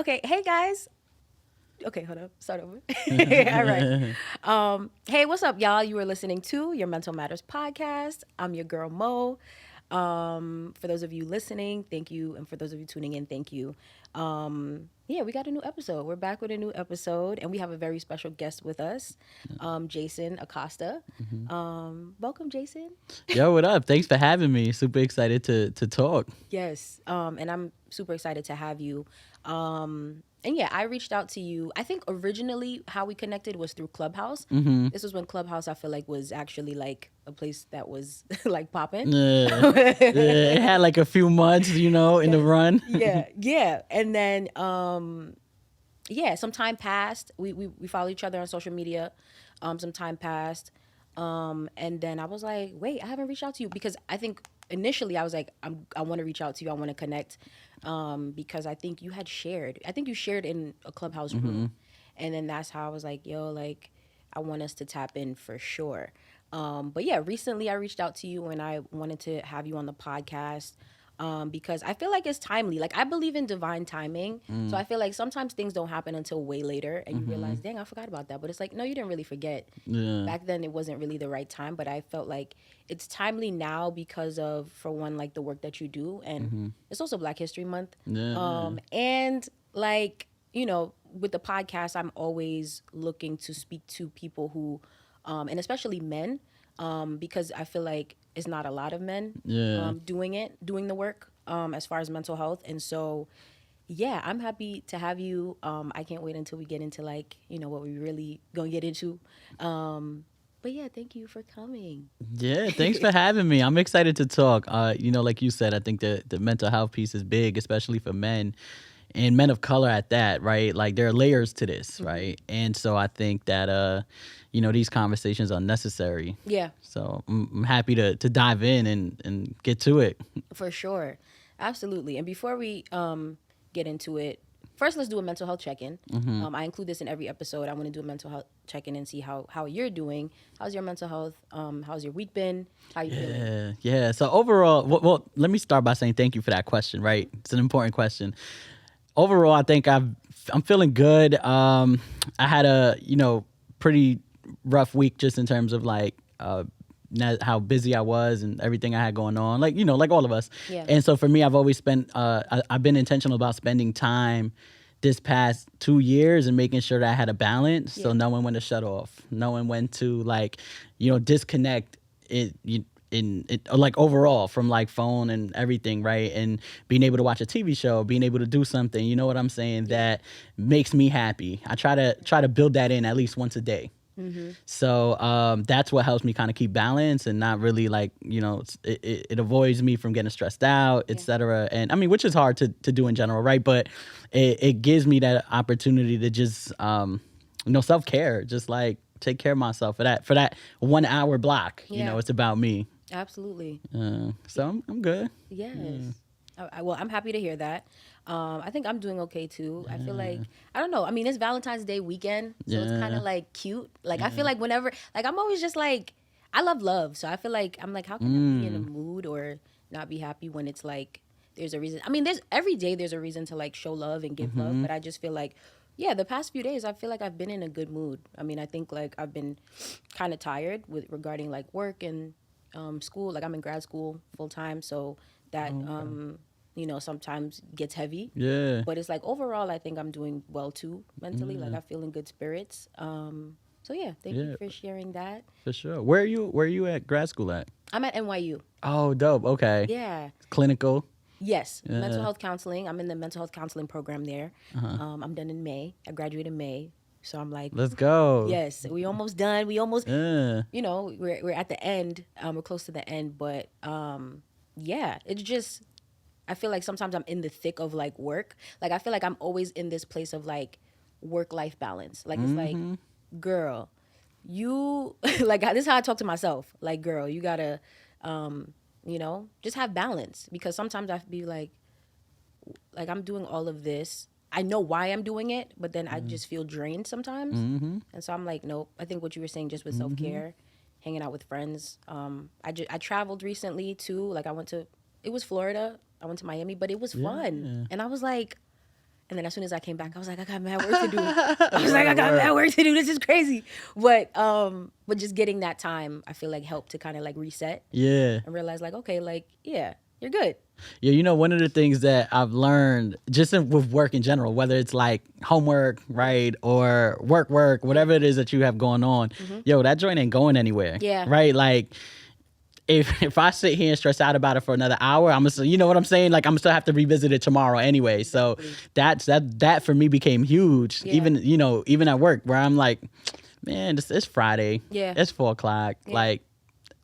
Okay, hey guys. Okay, hold up. Start over. All right. Hey, what's up, y'all? You are listening to your Mental Matters podcast. I'm your girl Mo. For those of you listening, thank you, and for those of you tuning in, thank you. Yeah, we got a new episode. We're back with a new episode, and we have a very special guest with us, Jason Acosta. Welcome, Jason. Yo, what up? Thanks for having me. Super excited to talk. Yes, and I'm super excited to have you. And yeah, I reached out to you. I think originally how we connected was through Clubhouse. This was when Clubhouse, I feel like, was actually like a place that was like popping. It had like a few months, in the Yes. run. Yeah. And then yeah, some time passed. We follow each other on social media. Some time passed. And then I was like, wait, I haven't reached out to you because I think initially I was like, I want to reach out to you. I want to connect. Because I think you had shared. I think you shared in a Clubhouse room. And then that's how I was like, yo, like, I want us to tap in for sure. But yeah, recently I reached out to you and I wanted to have you on the podcast because I feel like it's timely. Like I believe in divine timing, so I feel like sometimes things don't happen until way later, and you realize, dang, I forgot about that. But it's like, no, you didn't really forget. Yeah. Back then, it wasn't really the right time, but I felt like it's timely now because of, for one, like the work that you do, and it's also Black History Month, Yeah. and like with the podcast, I'm always looking to speak to people who, and especially men, because I feel like it's not a lot of men Yeah. doing the work as far as mental health. And so, yeah, I'm happy to have you. I can't wait until we get into like, what we really gonna get into. But yeah, thank you for coming. Yeah, thanks for having me. I'm excited to talk. Like you said, I think the mental health piece is big, especially for men and men of color at that, right? Like there are layers to this, right? And so I think that these conversations are necessary. Yeah, So I'm happy to dive in and get to it. for sure. Absolutely. And before we get into it, first let's do a mental health check-in. I include this in every episode. I want to do a mental health check-in and see how you're doing. How's your mental health? How's your week been? How you feeling? Yeah. So overall, well, let me start by saying thank you for that question. Right, it's an important question. Overall, I think I'm feeling good. I had a pretty rough week just in terms of like how busy I was and everything I had going on, like all of us. Yeah. And so for me, I've always I've been intentional about spending time this past 2 years and making sure that I had a balance. So Yeah. knowing when to shut off, knowing when to disconnect it. Like overall from like phone and everything, right? And being able to watch a TV show, being able to do something, you know what I'm saying, that makes me happy. I try to build that in at least once a day. So that's what helps me kind of keep balance and not really like, it avoids me from getting stressed out, etc. And I mean, which is hard to do in general, right? But it gives me that opportunity to just, self-care, just like take care of myself for that 1 hour block. Yeah. It's about me. Absolutely. So I'm good. Yes. Well, I'm happy to hear that. I think I'm doing okay too. I feel like I don't know. I mean, it's Valentine's Day weekend, so it's kind Yeah. of like cute. Like I feel like whenever, like I'm always just like I love love, so I feel like I'm like, how can I be in a mood or not be happy when it's like there's a reason. I mean, there's every day there's a reason to like show love and give love, but I just feel like yeah, the past few days I feel like I've been in a good mood. I mean, I think like I've been kind of tired with regarding like work and school. Like I'm in grad school full time, so that sometimes gets heavy. Yeah. But it's like overall, I think I'm doing well too mentally. Like I feel in good spirits. So yeah, thank you Yeah. for sharing that. For sure. Where are you at grad school at? I'm at NYU. Oh, dope. Okay. Yeah. Clinical. Yes. Yeah. Mental health counseling. I'm in the mental health counseling program there. I'm done in May. I graduated in May. So I'm like, Let's go. yes, we almost done. We almost, Yeah. we're at the end. We're close to the end, but yeah, it's just I feel like sometimes I'm in the thick of like work. Like I feel like I'm always in this place of like work life balance. Like it's like, girl, you like this is how I talk to myself. Like, girl, you gotta, just have balance because sometimes I be like I'm doing all of this. I know why I'm doing it, but then I just feel drained sometimes. And so I'm like, nope. I think what you were saying just with self care, hanging out with friends. I traveled recently too. Like it was Florida. I went to Miami, but it was fun. And I was like, And then as soon as I came back, I was like, I got mad work to do. I was like, I got mad work to do. This is crazy. But just getting that time, I feel like helped to kind of like reset Yeah. and realize like, okay, like, yeah, you're good. Yeah, you know, one of the things that I've learned just with work in general, whether it's like homework, right, or work, whatever it is that you have going on, yo, that joint ain't going anywhere. Yeah. Right? Like, if I sit here and stress out about it for another hour, I'm gonna, you know what I'm saying? Like, I'm still have to revisit it tomorrow anyway. So that for me became huge. Yeah. Even, you know, even at work where I'm like, man, it's Friday. Yeah. It's 4:00. Yeah. Like,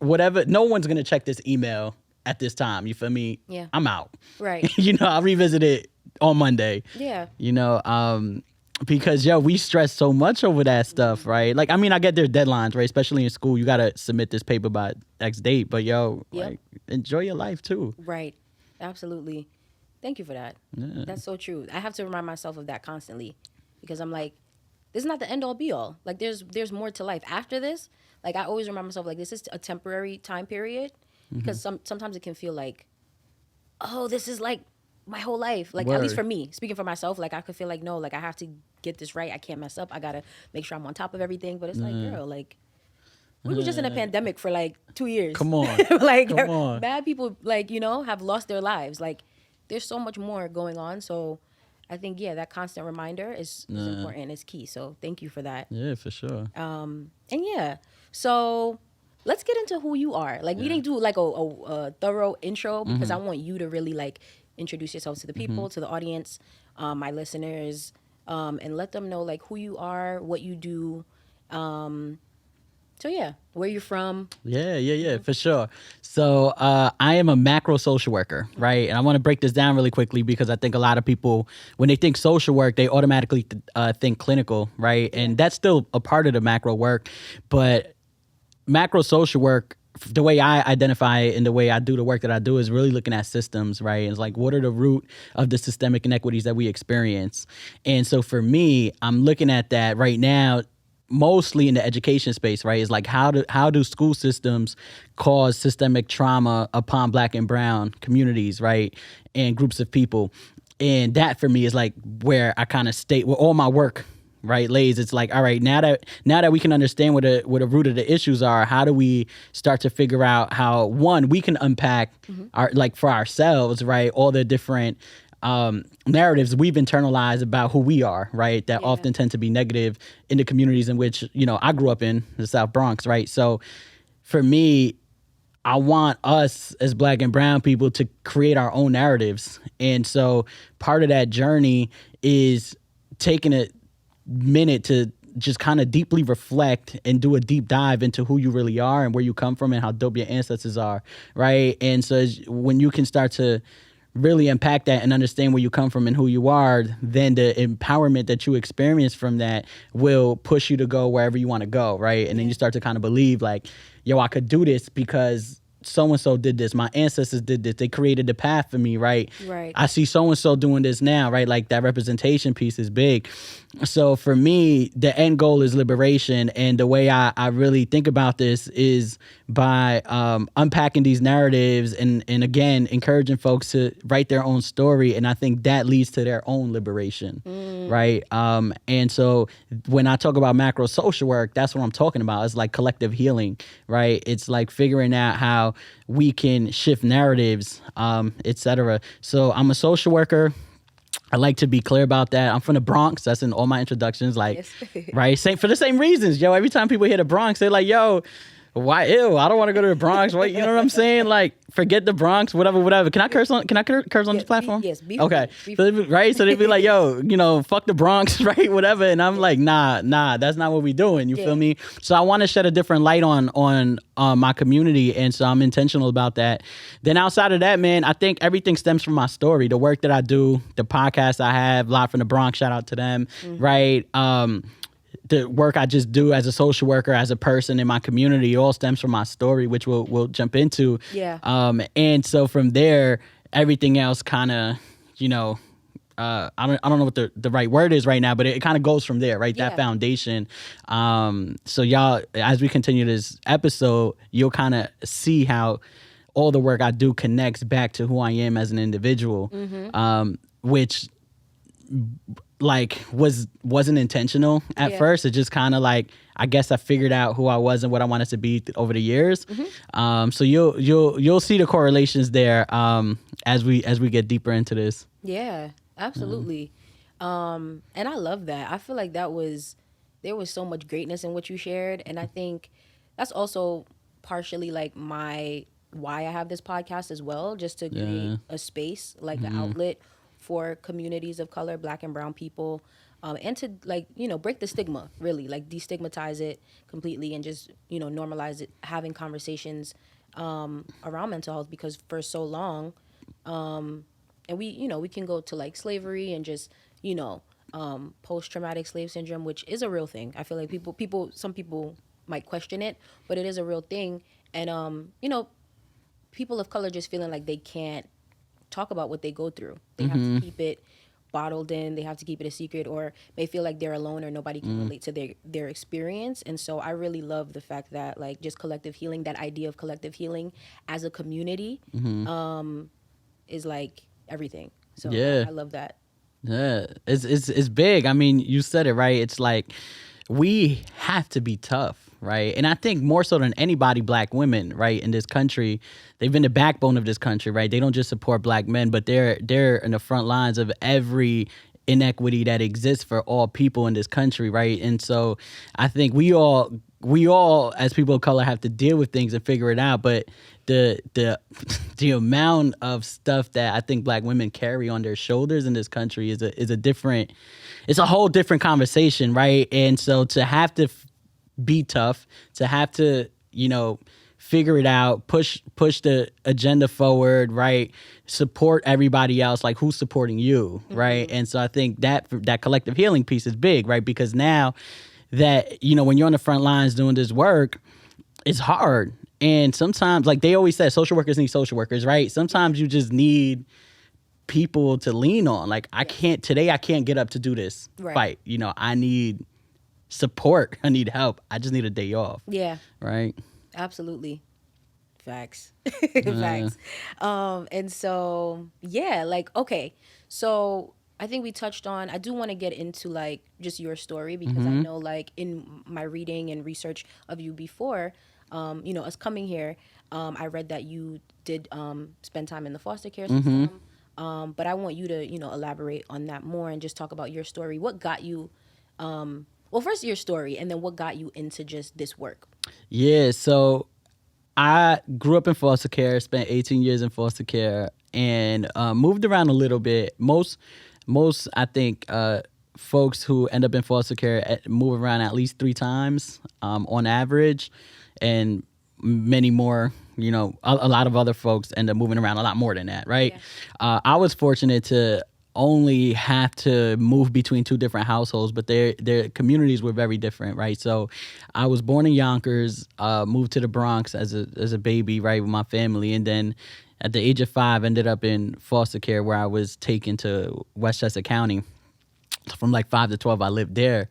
whatever. No one's gonna check this email at this time. You feel me? Yeah. I'm out. Right. You know, I'll revisit it on Monday. Yeah. You know, because yo, we stress so much over that stuff, right? Like, I mean, I get their deadlines, right? Especially in school, you gotta submit this paper by X date. But yo, Yep. like, enjoy your life too. Right. Absolutely. Thank you for that. Yeah. That's so true. I have to remind myself of that constantly because I'm like, this is not the end all be all. Like there's more to life after this. Like I always remind myself like this is a temporary time period because sometimes it can feel like, oh, this is like my whole life. Like at least Word. for me, speaking for myself, like I could feel like no, like I have to get this right. I can't mess up. I gotta make sure I'm on top of everything. But it's like, girl, like we were just in a pandemic for like 2 years. Come on. Like Come on. bad people like, you know, have lost their lives. Like there's so much more going on. So I think that constant reminder is important. It's key. So thank you for that. Yeah, for sure. And so let's get into who you are. Like we didn't do like a thorough intro because I want you to really like introduce yourself to the people, to the audience, my listeners, and let them know like who you are, what you do. So where you're from. Yeah, for sure. So I am a macro social worker, right? And I want to break this down really quickly because I think a lot of people, when they think social work, they automatically think clinical, right? And that's still a part of the macro work. But macro social work, the way I identify it and the way I do the work that I do is really looking at systems, right? It's like, what are the root of the systemic inequities that we experience? And so for me, I'm looking at that right now, mostly in the education space, right? Is like how do school systems cause systemic trauma upon Black and brown communities, right? And groups of people. And that for me is like where I kind of state where all my work, right, lays. It's like, all right, now that we can understand what the root of the issues are, how do we start to figure out how one we can unpack our like for ourselves, right, all the different narratives we've internalized about who we are, right, that often tend to be negative in the communities in which, you know, I grew up in, the South Bronx, right? So for me, I want us as Black and brown people to create our own narratives. And so part of that journey is taking a minute to just kind of deeply reflect and do a deep dive into who you really are and where you come from and how dope your ancestors are, right? And so when you can start to really unpack that and understand where you come from and who you are, then the empowerment that you experience from that will push you to go wherever you want to go, right? And then you start to kind of believe like, yo, I could do this because so-and-so did this. My ancestors did this. They created the path for me, right? Right. I see so-and-so doing this now, right? Like that representation piece is big. So for me, the end goal is liberation. And the way I really think about this is by unpacking these narratives and again, encouraging folks to write their own story. And I think that leads to their own liberation, right? And so when I talk about macro social work, that's what I'm talking about. It's like collective healing, right? It's like figuring out how we can shift narratives, et cetera. So I'm a social worker. I like to be clear about that. I'm from the Bronx. That's in all my introductions. Like, right? Same for the same reasons, yo. Every time people hear the Bronx, they're like, yo, why? Ew, I don't want to go to the Bronx. What? You know what I'm saying? Like, forget the Bronx, whatever. Can I curse on this platform? Yes. Okay. Right? So they'd be like, yo, you know, fuck the Bronx, right? Whatever. And I'm like, nah, that's not what we doing. You feel me? So I want to shed a different light on my community. And so I'm intentional about that. Then outside of that, man, I think everything stems from my story. The work that I do, the podcast I have, Live from the Bronx, shout out to them, right? The work I just do as a social worker, as a person in my community, all stems from my story, which we'll jump into. Yeah. And so from there, everything else kind of, you know, I don't know what the right word is right now, but it kind of goes from there, right? That foundation. So y'all, as we continue this episode, you'll kind of see how all the work I do connects back to who I am as an individual, which like wasn't intentional at Yeah. first. It just kind of like, I guess I figured out who I was and what I wanted to be over the years. So you'll see the correlations there as we get deeper into this. Yeah, absolutely. And I love that. I feel like there was so much greatness in what you shared, and I think that's also partially like my why I have this podcast as well, just to create Yeah. a space, like an outlet for communities of color, black and brown people, and to like break the stigma, really like destigmatize it completely, and just normalize it, having conversations around mental health, because for so long and we can go to like slavery and just post-traumatic slave syndrome, which is a real thing. I feel like some people might question it, but it is a real thing. And people of color just feeling like they can't talk about what they go through. They have to keep it bottled in, they have to keep it a secret, or they feel like they're alone or nobody can relate to their experience. And so I really love the fact that like just collective healing, that idea of collective healing as a community, is like everything. So Yeah. I love that. Yeah, it's big. I mean, you said it right. It's like we have to be tough, right? And I think more so than anybody, black women, right, in this country, they've been the backbone of this country, right? They don't just support black men, but they're in the front lines of every inequity that exists for all people in this country, right? And so I think we all as people of color have to deal with things and figure it out, but the the amount of stuff that I think black women carry on their shoulders in this country is a different, it's a whole different conversation, right? And so to have to be tough, to have to figure it out, push the agenda forward, right? Support everybody else, like who's supporting you, right? And so I think that collective healing piece is big, right? Because now that when you're on the front lines doing this work, it's hard. And sometimes, like they always say, social workers need social workers, right? Sometimes you just need people to lean on. Like I can't get up to do this Right. fight. I need support. I need help. I just need a day off. Yeah, Right? absolutely. Facts. Facts. And so yeah, like okay. So I think we touched on, I do want to get into like just your story, because I know like in my reading and research of you before, us coming here, I read that you did spend time in the foster care system. But I want you to, elaborate on that more and just talk about your story. What got you, well, first your story, and then what got you into just this work? Yeah. So I grew up in foster care, spent 18 years in foster care, and moved around a little bit. Most I think folks who end up in foster care move around at least 3 times on average, and many more. A lot of other folks end up moving around a lot more than that, right? Yeah. I was fortunate to only have to move between 2 different households, but their communities were very different, right? So I was born in Yonkers, moved to the Bronx as a baby, right, with my family, and then at the age of 5 ended up in foster care, where I was taken to Westchester County. So from like 5 to 12, I lived there,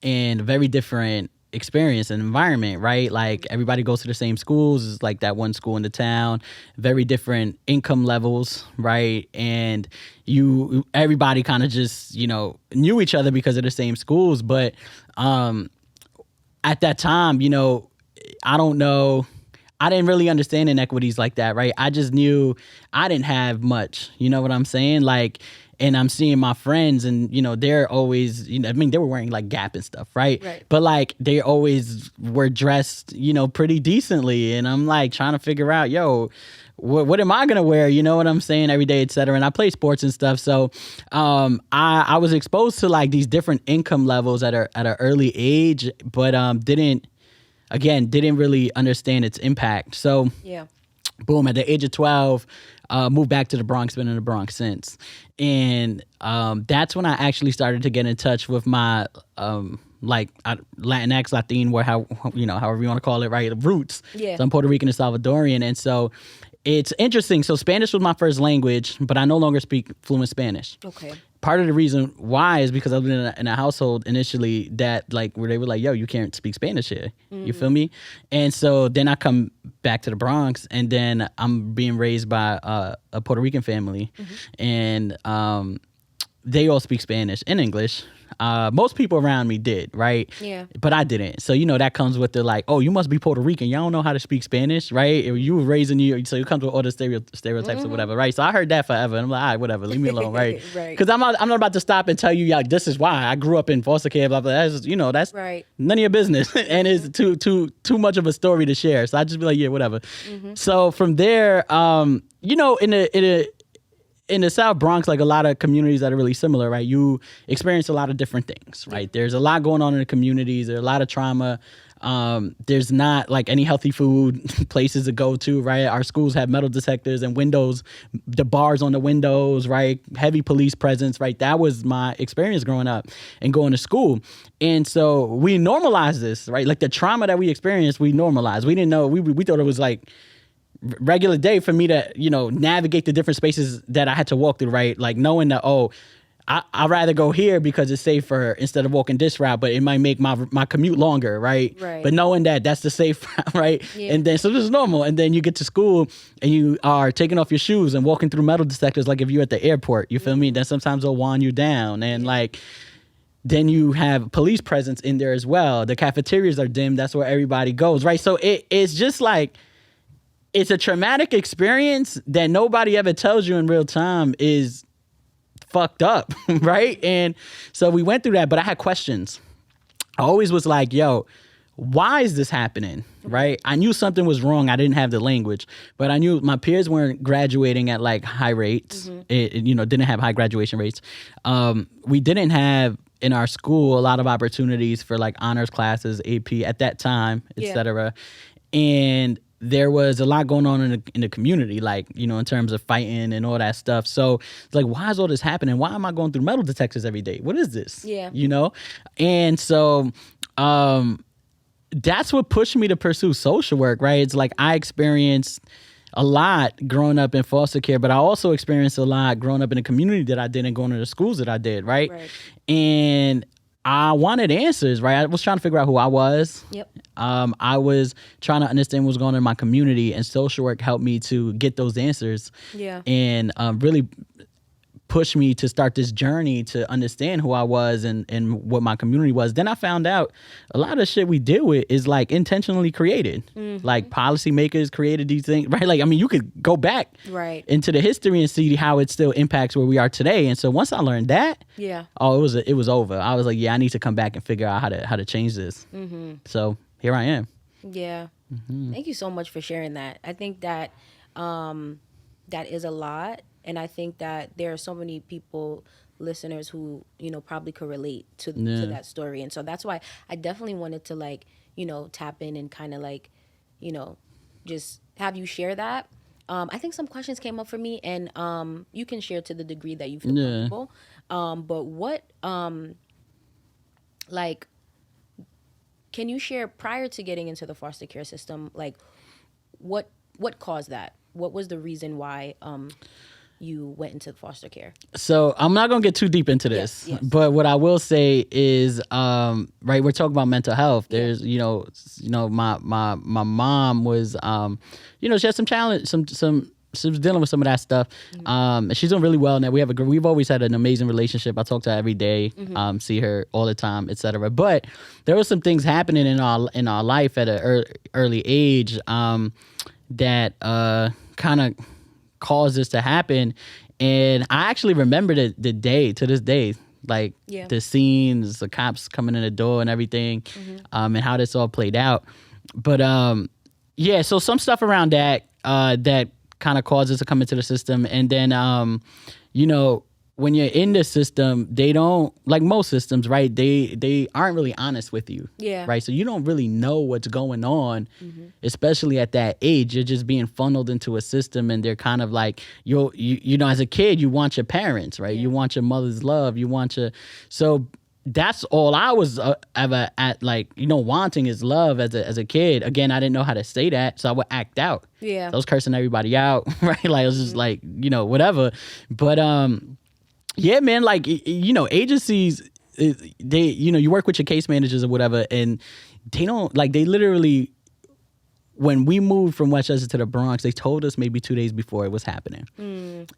and a very different experience and environment, right? Like everybody goes to the same schools. It's like that one school in the town, very different income levels, right? And everybody kind of just, knew each other because of the same schools. But at that time, I don't know, I didn't really understand inequities like that, right? I just knew I didn't have much, you know what I'm saying? Like, and I'm seeing my friends, and they're always, I mean, they were wearing like Gap and stuff, right? Right. But like they always were dressed, pretty decently, and I'm like trying to figure out, yo, what am I gonna wear? You know what I'm saying? Every day, et cetera. And I play sports and stuff, so I was exposed to like these different income levels at an early age, but didn't really understand its impact. So Yeah. boom, at the age of 12, moved back to the Bronx, been in the Bronx since. And that's when I actually started to get in touch with my Latinx, Latin, however you want to call it, right? Roots. Yeah. So I'm Puerto Rican and Salvadorian. And so it's interesting. So Spanish was my first language, but I no longer speak fluent Spanish. Okay. Part of the reason why is because I was in a household initially that like where they were like, yo, you can't speak Spanish here. You feel me? And so then I come back to the Bronx, and then I'm being raised by a Puerto Rican family. And they all speak Spanish and English. Most people around me did, right? Yeah. But I didn't. So, you know, that comes with the like, oh, you must be Puerto Rican. Y'all don't know how to speak Spanish, right? Or you were raised in New York. So it comes with all the stereotypes or whatever, right? So I heard that forever. And I'm like, all right, whatever. Leave me alone, right? Right. Because I'm not about to stop and tell you, yeah, this is why I grew up in foster care, blah, blah. That's, you know, that's Right. none of your business. And it's too much of a story to share. So I just be like, yeah, whatever. So from there, you know, in the South Bronx, like a lot of communities that are really similar, right? You experience a lot of different things, right? There's a lot going on in the communities. There's a lot of trauma. There's not like any healthy food places to go to, right? Our schools have metal detectors and windows, the bars on the windows, right? Heavy police presence, right? That was my experience growing up and going to school. And so we normalized this, right? Like the trauma that we experienced, we normalized. We didn't know, we thought it was like regular day for me to, you know, navigate the different spaces that I had to walk through, right? Like knowing that, oh, I'd rather go here because it's safer instead of walking this route, but it might make my commute longer, right? Right. But knowing that that's the safe route, right? Yeah. And then, so this is normal. And then you get to school and you are taking off your shoes and walking through metal detectors like if you're at the airport, you feel me? Then sometimes they'll wand you down and like, then you have police presence in there as well. The cafeterias are dim. That's where everybody goes, right? So it's just like, it's a traumatic experience that nobody ever tells you in real time is fucked up, right? And so we went through that, but I had questions. I always was like, yo, why is this happening, right? I knew something was wrong. I didn't have the language, but I knew my peers weren't graduating at like high rates. It, you know, didn't have high graduation rates. We didn't have in our school a lot of opportunities for like honors classes, AP at that time, et cetera. And there was a lot going on in the community, like, you know, in terms of fighting and all that stuff. So it's like, why is all this happening? Why am I going through metal detectors every day? What is this? Yeah. You know? And so that's what pushed me to pursue social work, right? It's like I experienced a lot growing up in foster care, but I also experienced a lot growing up in the community that I did and going to the schools that I did, right? And I wanted answers, right? I was trying to figure out who I was. Yep. I was trying to understand what was going on in my community, and social work helped me to get those answers. Yeah. And really pushed me to start this journey to understand who I was and what my community was. Then I found out a lot of shit we deal with is like intentionally created. Like policymakers created these things, right? Like, I mean, you could go back into the history and see how it still impacts where we are today. And so once I learned that, oh, it was over. I was like, yeah, I need to come back and figure out how to change this. So here I am. Yeah. Thank you so much for sharing that. I think that that is a lot. And I think that there are so many people, listeners, who, you know, probably could relate to that story. And so that's why I definitely wanted to, like, you know, tap in and kind of like, you know, just have you share that. I think some questions came up for me, and you can share to the degree that you feel comfortable. But what, like, can you share prior to getting into the foster care system, like, what caused that? What was the reason why you went into foster care? So I'm not gonna get too deep into this, but what I will say is, right, we're talking about mental health. There's, you know, my mom was, you know, she had some challenge, she was dealing with some of that stuff. And she's doing really well now. We've always had an amazing relationship. I talk to her every day, see her all the time, etc. But there were some things happening in our life at an early age that kind of caused this to happen. And I actually remember the day to this day, like the scenes, the cops coming in the door and everything, and how this all played out. But so some stuff around that that kind of caused us to come into the system. And then you know, when you're in the system, they don't, like most systems, right? They aren't really honest with you. Right. So you don't really know what's going on, especially at that age. You're just being funneled into a system, and they're kind of like, you know, as a kid, you want your parents, right? You want your mother's love. So that's all I was ever at, like, you know, wanting is love as a kid. Again, I didn't know how to say that, so I would act out. So I was cursing everybody out, right? Like, I was just like, you know, whatever. But yeah, man, like, you know, agencies, they, you know, you work with your case managers or whatever, and they don't, like, they literally, when we moved from Westchester to the Bronx, they told us maybe 2 days before it was happening.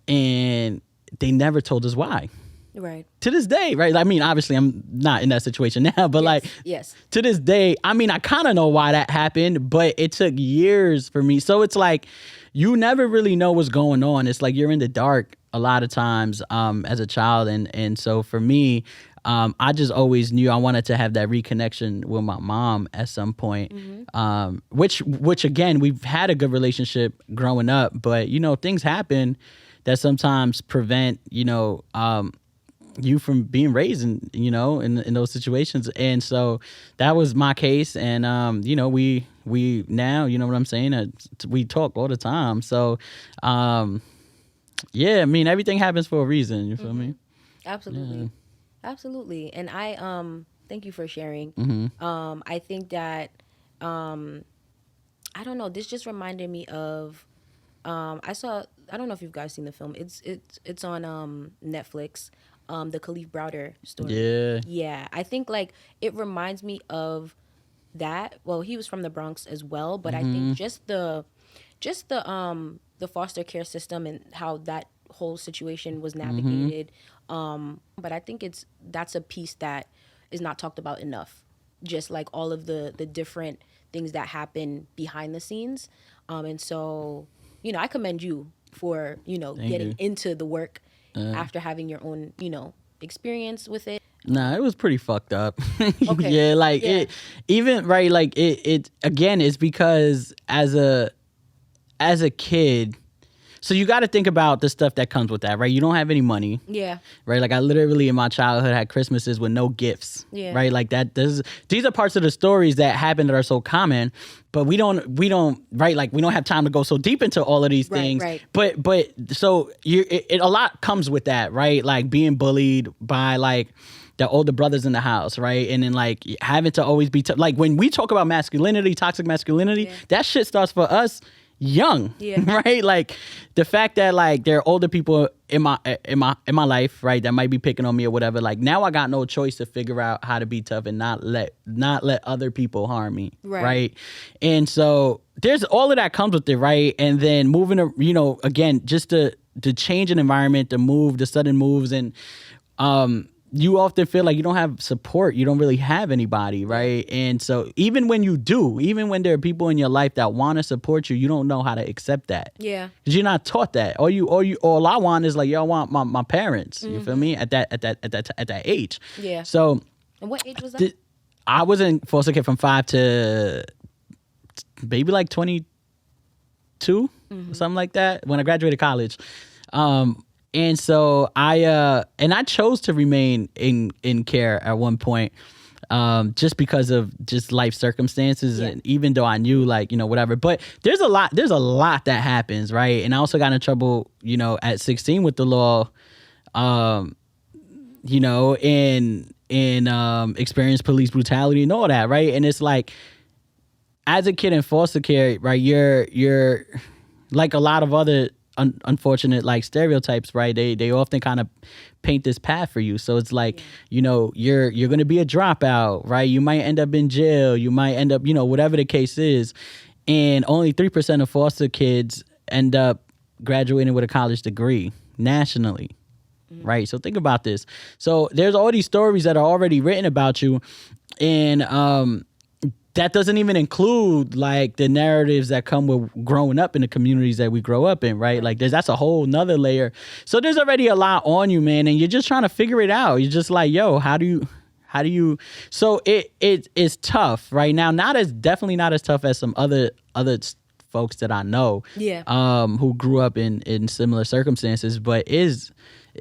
And they never told us why. Right. To this day, right? I mean, obviously, I'm not in that situation now, but like Yes. Yes. to this day, I mean, I kind of know why that happened, but it took years for me. So it's like you never really know what's going on. It's like you're in the dark a lot of times as a child, and so for me, I just always knew I wanted to have that reconnection with my mom at some point. Which again, we've had a good relationship growing up, but you know, things happen that sometimes prevent you from being raised in those situations. And so that was my case. And we now, you know what I'm saying, we talk all the time. So yeah, I mean, everything happens for a reason, you feel me? Absolutely. Absolutely. And I thank you for sharing. I think that I don't know, this just reminded me of I don't know if you guys seen the film. It's on Netflix. The Khalif Browder story. Yeah. Yeah, I think like it reminds me of that. Well, he was from the Bronx as well, but I think just the foster care system and how that whole situation was navigated. But I think that's a piece that is not talked about enough. Just like all of the different things that happen behind the scenes. And so, I commend you for, Thank getting you. into the work after having your own, experience with it. Nah, it was pretty fucked up. Okay. Yeah, like Yeah. it even right, like it again, it's because as a kid, so you got to think about the stuff that comes with that, right? You don't have any money, Yeah. right? Like I literally in my childhood had Christmases with no gifts, Yeah. right? Like that. These are parts of the stories that happen that are so common, but we don't right? Like we don't have time to go so deep into all of these Right, things. right. But so a lot comes with that, right? Like being bullied by like the older brothers in the house, right? And then like having to always be like when we talk about masculinity, toxic masculinity, Yeah. that shit starts for us young. Yeah. Right, like the fact that like there are older people in my life, right, that might be picking on me or whatever. Like now I got no choice to figure out how to be tough and not let other people harm me. Right. And so there's all of that comes with it, right? And then moving again, just the change in environment, the sudden moves, and you often feel like you don't have support. You don't really have anybody, right? And so even when you do, even when there are people in your life that want to support you, you don't know how to accept that. Yeah. Because you're not taught that. All I want is like, yo, I want my parents. You feel me? At that age. Yeah. So And what age was that? I was in foster care from 5 to maybe like 22, something like that, when I graduated college. And so I chose to remain in care at one point, just because of just life circumstances. Yeah. And even though I knew like, whatever, but there's a lot that happens. Right. And I also got in trouble, at 16 with the law, and experienced police brutality and all that. Right. And it's like, as a kid in foster care, right, you're like a lot of other unfortunate like stereotypes, right? They often kind of paint this path for you. So it's like, you're going to be a dropout, right? You might end up in jail. You might end up, whatever the case is. And only 3% of foster kids end up graduating with a college degree nationally. Right. So think about this. So there's all these stories that are already written about you. And that doesn't even include like the narratives that come with growing up in the communities that we grow up in, right? Like that's a whole nother layer. So there's already a lot on you, man, and you're just trying to figure it out. You're just like, yo, how do you so it's tough right now. Definitely not as tough as some other folks that I know, Yeah. who grew up in similar circumstances, but is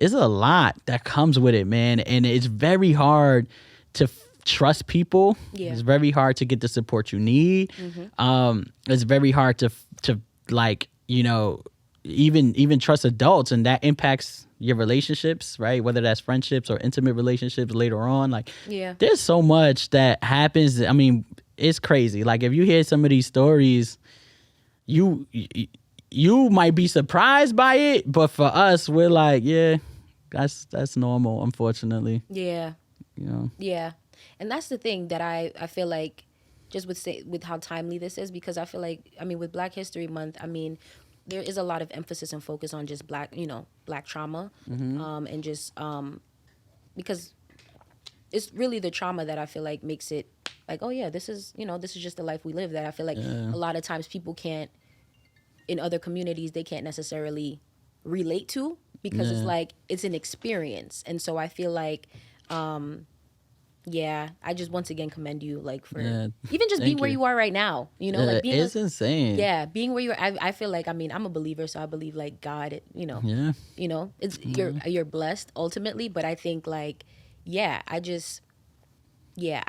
a lot that comes with it, man. And it's very hard to trust people. Yeah. It's very hard to get the support you need. It's very hard to like, even trust adults, and that impacts your relationships, right? Whether that's friendships or intimate relationships later on. Like, Yeah. there's so much that happens. I mean, it's crazy. Like, if you hear some of these stories, you might be surprised by it, but for us, we're like, yeah, that's normal, unfortunately. Yeah. Yeah. And that's the thing that I feel like, just with how timely this is, because I feel like, I mean, with Black History Month, I mean, there is a lot of emphasis and focus on just black trauma, and just because it's really the trauma that I feel like makes it like, oh yeah, this is, this is just the life we live, that I feel like Yeah. a lot of times people can't, in other communities, they can't necessarily relate to, because it's Yeah. like it's an experience. And so I feel like yeah, I just once again commend you, like, for Yeah. even just being Thank where you. you are right now, like being It's insane. yeah, being where you're. I feel like, I mean, I'm a believer, so I believe like God, Yeah. it's you're blessed ultimately, but I think like, yeah, I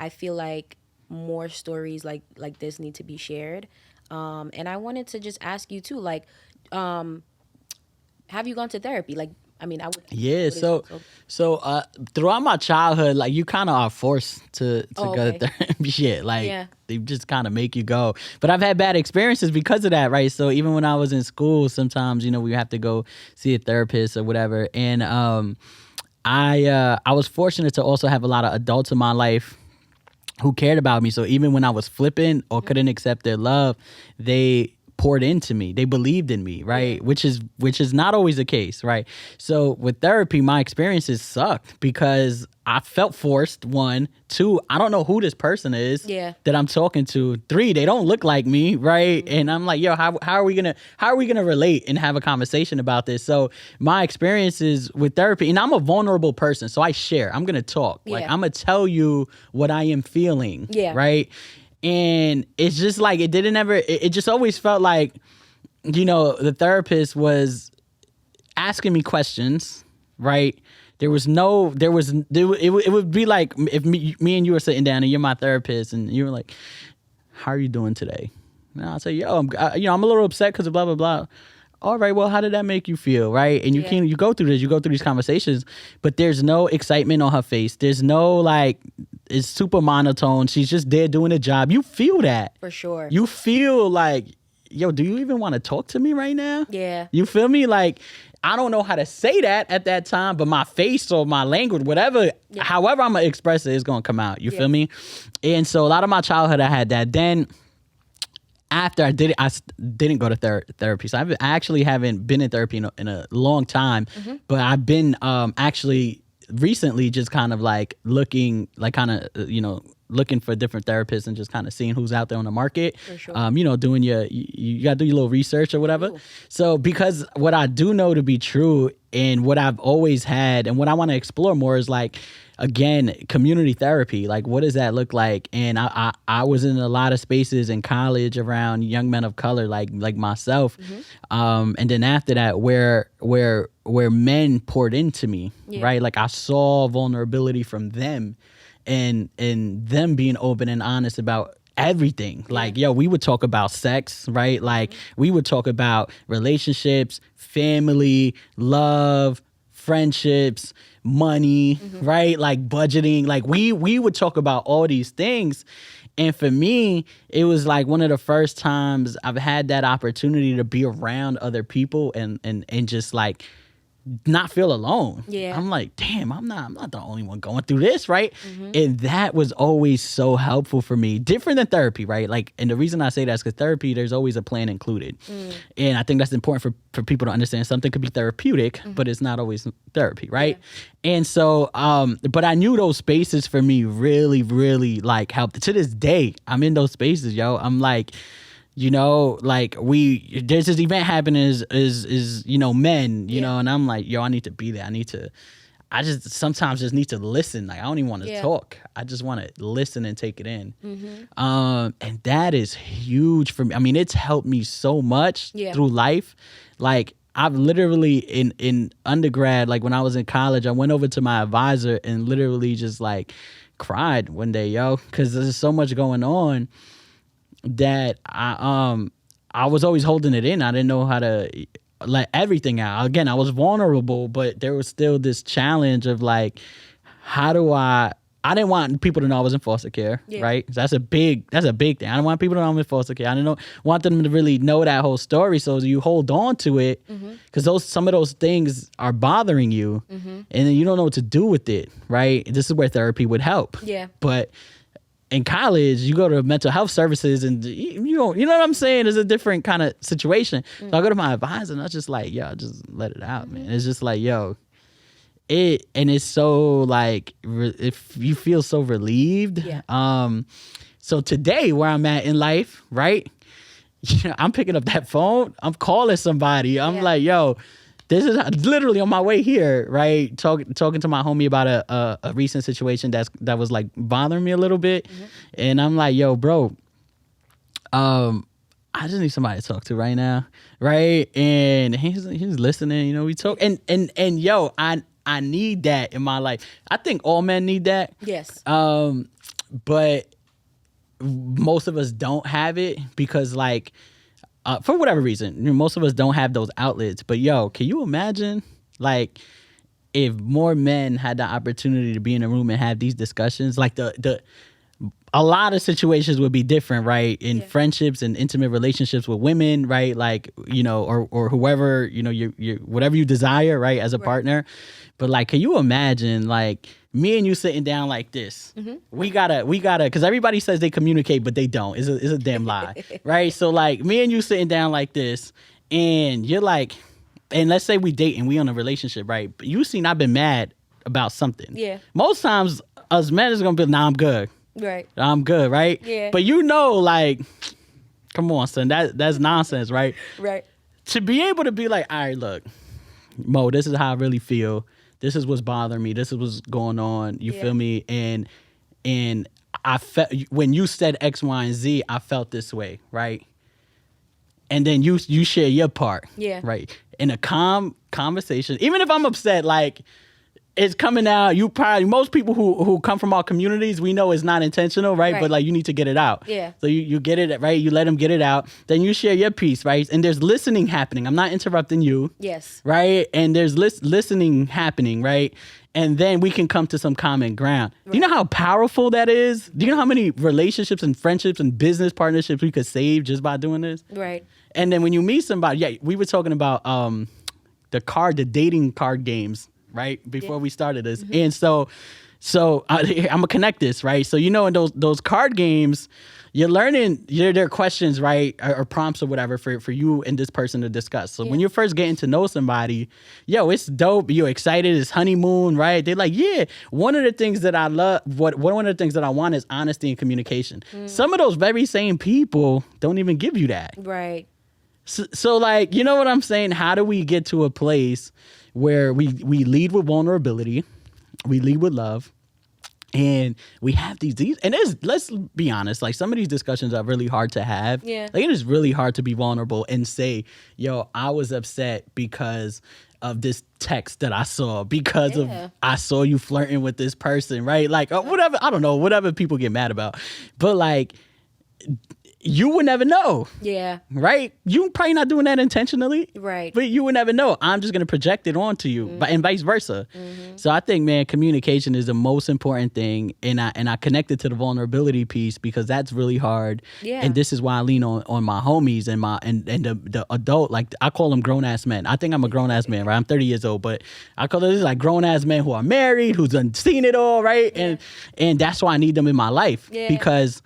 feel like more stories like this need to be shared. And I wanted to just ask you too, like, have you gone to therapy? Like, I mean, I would. Yeah, What is so throughout my childhood, like you kind of are forced to Oh, go to okay. therapy. Shit, like Yeah. they just kind of make you go. But I've had bad experiences because of that, right? So even when I was in school, sometimes we have to go see a therapist or whatever. And I was fortunate to also have a lot of adults in my life who cared about me. So even when I was flipping or couldn't accept their love, they poured into me. They believed in me, right? Yeah. Which is not always the case, right? So with therapy, my experiences sucked because I felt forced. One, two, I don't know who this person is Yeah. that I'm talking to. Three, they don't look like me, right? And I'm like, yo, how are we gonna relate and have a conversation about this? So my experiences with therapy, and I'm a vulnerable person, so I share. I'm gonna talk. Like Yeah. I'm gonna tell you what I am feeling. Yeah. Right. And it's just like it just always felt like, the therapist was asking me questions, right? It would be like if me and you were sitting down and you're my therapist and you were like, how are you doing today? And I'll say, yo, I'm a little upset because of blah, blah, blah. All right, well, how did that make you feel, right? And Yeah. you go through these conversations, but there's no excitement on her face. There's no like, it's super monotone. She's just there doing a job. You feel that. For sure. You feel like, yo, do you even want to talk to me right now? Yeah. You feel me? Like, I don't know how to say that at that time, but my face or my language, whatever, however I'm going to express it is going to come out. You feel me? And so a lot of my childhood, I had that. Then after I did it, didn't go to therapy. So I actually haven't been in therapy in a long time, but I've been actually recently just kind of like looking, like kind of, looking for different therapists and just kind of seeing who's out there on the market. For sure. Doing you got to do your little research or whatever. Ooh. So because what I do know to be true and what I've always had and what I want to explore more is like, again, community therapy. Like, what does that look like? And I was in a lot of spaces in college around young men of color, like myself. And then after that, where men poured into me, right? Like I saw vulnerability from them, and them being open and honest about everything. Like, yo, we would talk about sex, right? Like we would talk about relationships, family, love, friendships, money, right? Like budgeting. Like we would talk about all these things. And for me, it was like one of the first times I've had that opportunity to be around other people and just like not feel alone. Yeah. I'm like, damn, I'm not the only one going through this, right? And that was always so helpful for me. Different than therapy, right? Like, and the reason I say that is because therapy, there's always a plan included. And I think that's important for people to understand. Something could be therapeutic, but it's not always therapy, right? And so, but I knew those spaces for me really, really like helped. To this day, I'm in those spaces, yo. I'm like, like there's this event happening is men, and I'm like, yo, I need to be there. I just sometimes just need to listen. Like I don't even want to talk. I just want to listen and take it in. And that is huge for me. I mean, it's helped me so much through life. Like I've literally in undergrad, like when I was in college, I went over to my advisor and literally just like cried one day, yo, because there's so much going on that I was always holding it in. I didn't know how to let everything out. Again, I was vulnerable, but there was still this challenge of like, how do I didn't want people to know I was in foster care, right? So that's a big thing. I didn't want people to know I'm in foster care. I didn't want them to really know that whole story. So you hold on to it because some of those things are bothering you, and then you don't know what to do with it, right? This is where therapy would help. Yeah. But in college, you go to mental health services and you know what I'm saying? It's a different kind of situation. So I go to my advisor and I was just like, yo, just let it out, man. It's just like, yo, it's so like if you feel so relieved. Yeah. So today where I'm at in life, right? I'm picking up that phone. I'm calling somebody. I'm Yeah. like, yo, this is literally on my way here, right? Talking to my homie about a recent situation that was like bothering me a little bit, and I'm like, yo, bro, I just need somebody to talk to right now, right? And he's listening. We talk, and yo, I need that in my life. I think all men need that. Yes. But most of us don't have it because like for whatever reason, most of us don't have those outlets. But yo, can you imagine like if more men had the opportunity to be in a room and have these discussions? Like the a lot of situations would be different, right? In friendships and intimate relationships with women, right? Like, or whoever, you whatever you desire, right, as a partner. But like, can you imagine like me and you sitting down like this? We gotta, because everybody says they communicate, but they don't. It's a damn lie, right? So like me and you sitting down like this, and you're like, and let's say we date and we on a relationship, right? But you seen I've been mad about something. Yeah. Most times us men is gonna be, nah, I'm good. Right. I'm good, right? Yeah. But like, come on, son, that's nonsense, right? Right. To be able to be like, all right, look, Mo, this is how I really feel. This is what's bothering me. This is what's going on. You feel me? And I felt when you said X, Y, and Z, I felt this way, right? And then you share your part, right? In a calm conversation, even if I'm upset, like. It's coming out. Most people who come from our communities, we know it's not intentional, right? But like you need to get it out. Yeah. So you get it, right? You let them get it out. Then you share your piece, right? And there's listening happening. I'm not interrupting you. Yes. Right? And there's listening happening, right? And then we can come to some common ground. Do you know how powerful that is? Do you know how many relationships and friendships and business partnerships we could save just by doing this? Right. And then when you meet somebody, we were talking about the dating card games, right? Before we started this. And so I'm gonna connect this, right? So in those card games, you're learning there are questions, right? Or prompts or whatever for you and this person to discuss. So when you're first getting to know somebody, it's dope. You're excited, it's honeymoon, right? They're like, yeah. One of the things that I love, one of the things that I want is honesty and communication. Some of those very same people don't even give you that. Right. So like, you know what I'm saying? How do we get to a place where we lead with vulnerability, we lead with love, and we have these and let's be honest, like some of these discussions are really hard to have. Yeah. Like it is really hard to be vulnerable and say, yo, I was upset because of this text that I saw, because of I saw you flirting with this person, right? Like whatever, I don't know, whatever people get mad about. But like you would never know. Yeah. Right? You probably not doing that intentionally. Right. But you would never know. I'm just going to project it onto you, and vice versa. So I think, man, communication is the most important thing. And I connected to the vulnerability piece because that's really hard. Yeah. And this is why I lean on my homies and the adult, like I call them grown ass men. I think I'm a grown ass man, right? I'm 30 years old, but I call this like grown ass men who are married, who's done seen it all, right? Yeah. And that's why I need them in my life because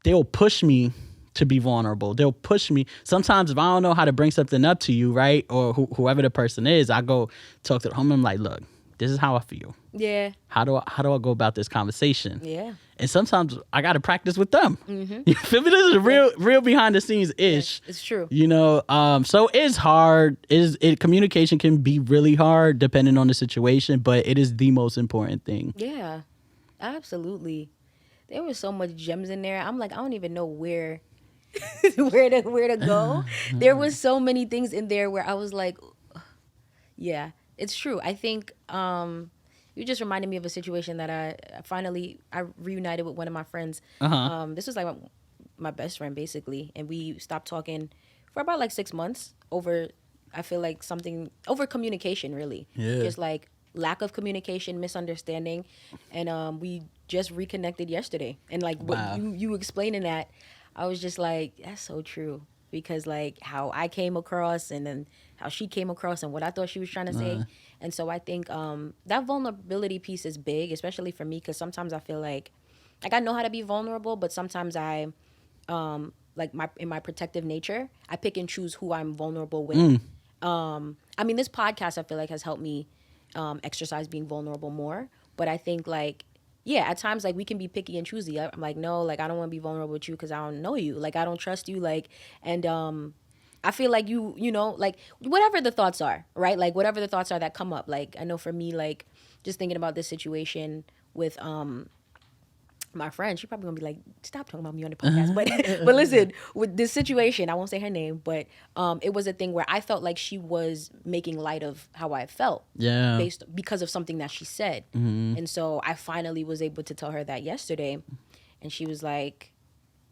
they'll push me to be vulnerable. They'll push me. Sometimes if I don't know how to bring something up to you, right, or whoever the person is, I go talk to the home. I'm like, look, this is how I feel. Yeah. How do I go about this conversation? Yeah. And sometimes I got to practice with them. You feel me? This is real behind the scenes ish. It's true. So it's hard. Communication can be really hard depending on the situation, but it is the most important thing. Yeah. Absolutely. There was so much gems in there. I'm like, I don't even know where where to go. There was so many things in there where I was like, yeah, it's true. I think you just reminded me of a situation that I reunited with one of my friends. This was like my best friend basically, and we stopped talking for about like 6 months over. I feel like something over communication, really. Yeah. Just like lack of communication, misunderstanding, and we just reconnected yesterday. And like what you explaining that, I was just like, that's so true. Because like how I came across and then how she came across and what I thought she was trying to say. And so I think that vulnerability piece is big, especially for me, because sometimes I feel like I know how to be vulnerable, but sometimes I like in my protective nature, I pick and choose who I'm vulnerable with. I mean, this podcast I feel like has helped me exercise being vulnerable more. But I think like, yeah, at times like we can be picky and choosy. I'm like, no, like I don't want to be vulnerable with you because I don't know you. Like I don't trust you. Like, and I feel like you know, like whatever the thoughts are, right? Like whatever the thoughts are that come up. Like I know for me, like just thinking about this situation with my friend, she probably gonna be like, "Stop talking about me on the podcast." But listen, with this situation, I won't say her name, but it was a thing where I felt like she was making light of how I felt, Yeah. based because of something that she said, and so I finally was able to tell her that yesterday, and she was like,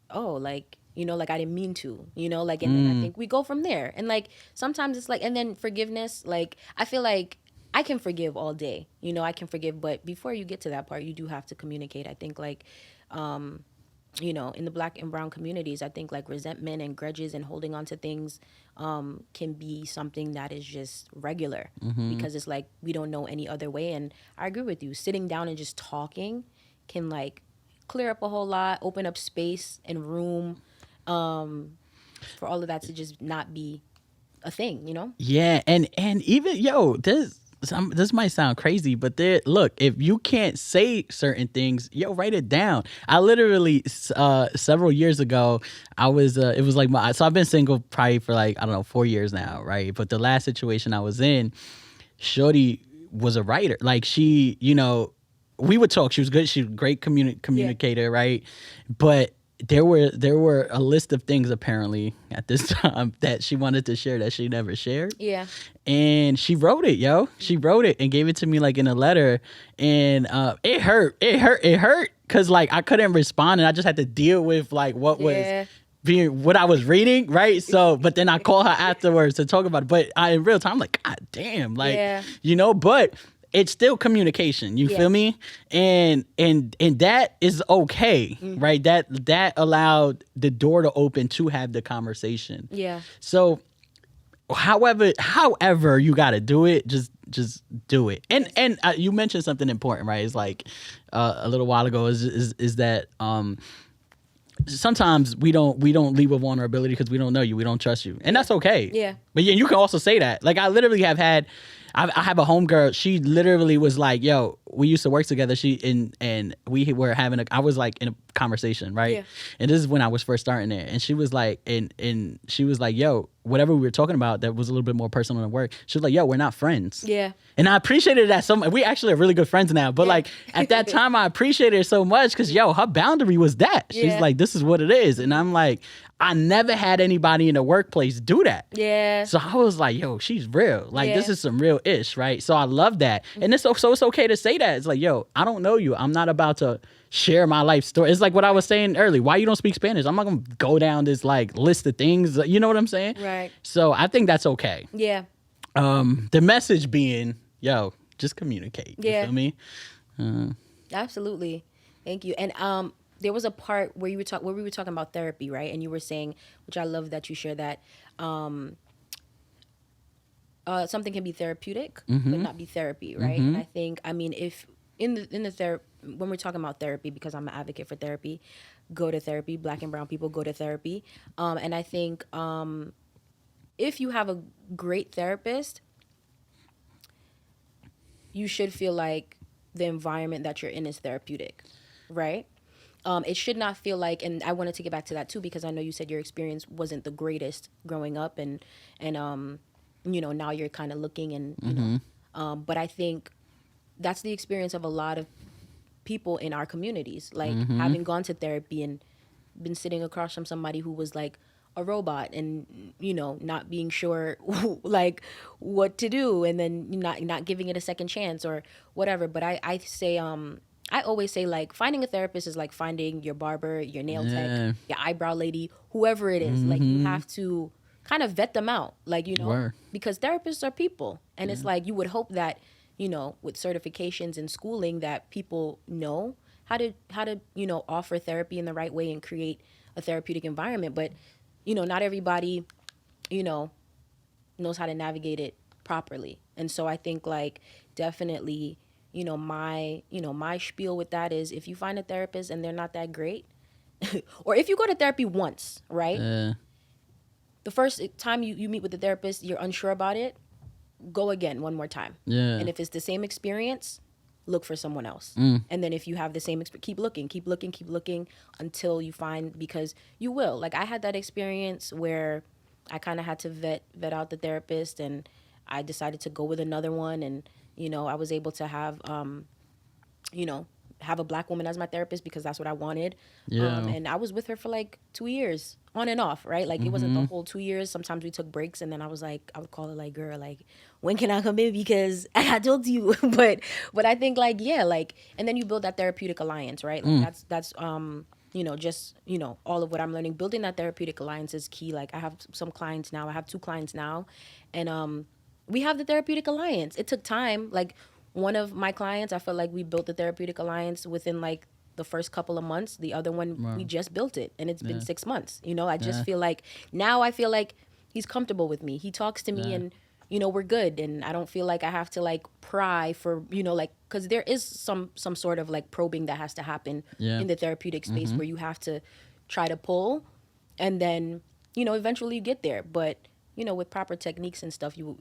"Oh, like." You know, like I didn't mean to, you know, like, and then I think we go from there. And like sometimes it's like, and then forgiveness, like, I feel like I can forgive all day, you know, I can forgive, but before you get to that part, you do have to communicate. I think like, you know, in the black and brown communities, I think like resentment and grudges and holding on to things can be something that is just regular because it's like we don't know any other way. And I agree with you. Sitting down and just talking can like clear up a whole lot, open up space and room for all of that to just not be a thing, you know? Yeah, and even yo, this might sound crazy, but there, look, if you can't say certain things, yo, write it down. I literally several years ago, I was it was like my so I've been single probably for like I don't know 4 years now, right? But the last situation I was in, Shorty was a writer. Like she, you know, we would talk. She was good. She was a great communicator, right? But there were a list of things apparently at this time that she wanted to share that she never shared. Yeah. And she wrote it, yo. She wrote it and gave it to me like in a letter, and it hurt. It hurt because like I couldn't respond, and I just had to deal with like what was Yeah. being what I was reading, right? So, but then I call her afterwards to talk about it. But I in real time, I'm like, God damn, like Yeah. you know, but it's still communication. You feel Yes. me? And that is okay, right? That allowed the door to open to have the conversation. Yeah. So however you got to do it, just do it. And you mentioned something important, right? It's like a little while ago is that sometimes we don't leave with vulnerability because we don't know you, we don't trust you, and that's okay. Yeah. But yeah, you can also say that. Like I literally have had, I have a homegirl. She literally was like, "Yo, we used to work together." And we were having I was like in a conversation, right? Yeah. And this is when I was first starting there, and she was like, and she was like, "Yo, whatever we were talking about that was a little bit more personal than work." She was like, "Yo, we're not friends." Yeah. And I appreciated that so much. We actually are really good friends now. But like at that time, I appreciated it so much because yo, her boundary was that. She's Yeah. like, "This is what it is," and I'm like, I never had anybody in the workplace do that. Yeah. So I was like, yo, she's real. Like, this Yeah. is some real ish, right? So I love that. And it's so it's okay to say that. It's like, yo, I don't know you. I'm not about to share my life story. It's like what I was saying earlier. Why you don't speak Spanish? I'm not going to go down this like list of things. You know what I'm saying? Right. So I think that's okay. Yeah. The message being, yo, just communicate. Yeah. You feel me? Absolutely. Thank you. And there was a part where where we were talking about therapy, right? And you were saying, which I love that you share that something can be therapeutic but not be therapy, right? And I think, I mean, if in the when we're talking about therapy, because I'm an advocate for therapy, go to therapy. Black and brown people go to therapy. And I think if you have a great therapist, you should feel like the environment that you're in is therapeutic, right? It should not feel like, and I wanted to get back to that too because I know you said your experience wasn't the greatest growing up, and you know, now you're kind of looking and you know, but I think that's the experience of a lot of people in our communities, like having gone to therapy and been sitting across from somebody who was like a robot and you know not being sure like what to do, and then not giving it a second chance or whatever. But I say I always say like finding a therapist is like finding your barber, your nail tech, your eyebrow lady, whoever it is. Like you have to kind of vet them out, like, you know, Word. because therapists are people, and it's like you would hope that, you know, with certifications and schooling that people know how to you know, offer therapy in the right way and create a therapeutic environment. But you know, not everybody, you know, knows how to navigate it properly. And so I think like definitely, you know, my spiel with that is if you find a therapist and they're not that great, or if you go to therapy once, right? The first time you meet with the therapist, you're unsure about it, go again one more time. Yeah. And if it's the same experience, look for someone else. And then if you have the same experience, keep looking until you find, because you will. Like, I had that experience where I kind of had to vet out the therapist, and I decided to go with another one. And, I was able to have, you know, have a black woman as my therapist because that's what I wanted. Yeah. And I was with her for like 2 years on and off, right? Like, it wasn't the whole 2 years. Sometimes we took breaks, and then I was like, I would call her like, girl, like, when can I come in? Because I gotta talk to you. but I think, like, yeah, like, and then you build that therapeutic alliance, right? Like, that's just, all of what I'm learning. Building that therapeutic alliance is key. Like, I have some clients now. I have 2 clients now, and we have the therapeutic alliance. It took time. Like, one of my clients, I feel like we built the therapeutic alliance within like the first couple of months. The other one, we just built it, and it's been 6 months. I just feel like now I feel like he's comfortable with me. He talks to me, and we're good, and I don't feel like I have to like pry for like, because there is some sort of like probing that has to happen in the therapeutic space where you have to try to pull, and then eventually you get there. But with proper techniques and stuff, you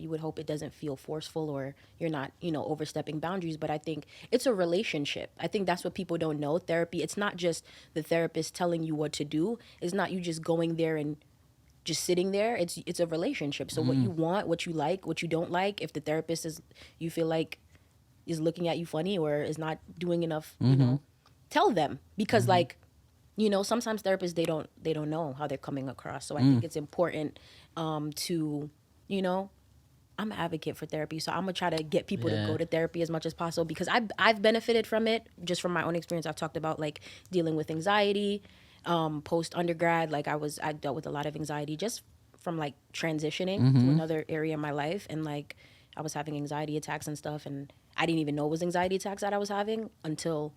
would hope it doesn't feel forceful, or you're not, overstepping boundaries. But I think it's a relationship. I think that's what people don't know. Therapy, it's not just the therapist telling you what to do. It's not you just going there and just sitting there. It's a relationship. So what you want, what you like, what you don't like, if the therapist you feel like is looking at you funny or is not doing enough, tell them. Because like, sometimes therapists, they don't know how they're coming across. So I think it's important to, I'm an advocate for therapy, so I'm gonna try to get people to go to therapy as much as possible, because I've benefited from it just from my own experience. I've talked about like dealing with anxiety post undergrad. Like, I dealt with a lot of anxiety just from like transitioning to another area in my life, and like I was having anxiety attacks and stuff, and I didn't even know it was anxiety attacks that I was having until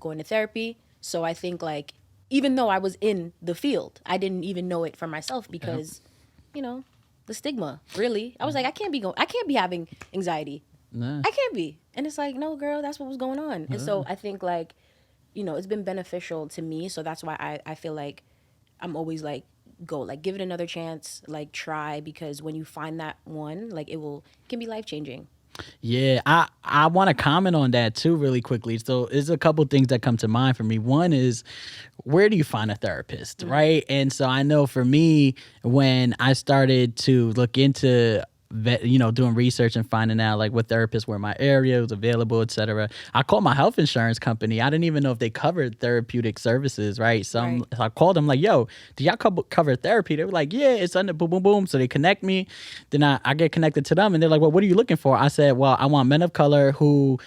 going to therapy. So I think, like, even though I was in the field, I didn't even know it for myself because, the stigma, really. I was like, I can't be having anxiety. Nah. I can't be. And it's like, no, girl, that's what was going on. And so I think, like, it's been beneficial to me. So that's why I feel like I'm always like, give it another chance, like, try, because when you find that one, like, it can be life-changing. Yeah, I want to comment on that too really quickly. So there's a couple things that come to mind for me. One is, where do you find a therapist, right? And so I know for me, when I started to look into doing research and finding out like what therapists were in my area, was available, etc. I called my health insurance company. I didn't even know if they covered therapeutic services, right? So I called them like, yo, do y'all cover therapy? They were like, yeah, it's under boom, boom, boom. So they connect me. Then I get connected to them, and they're like, well, what are you looking for? I said, well, I want men of color who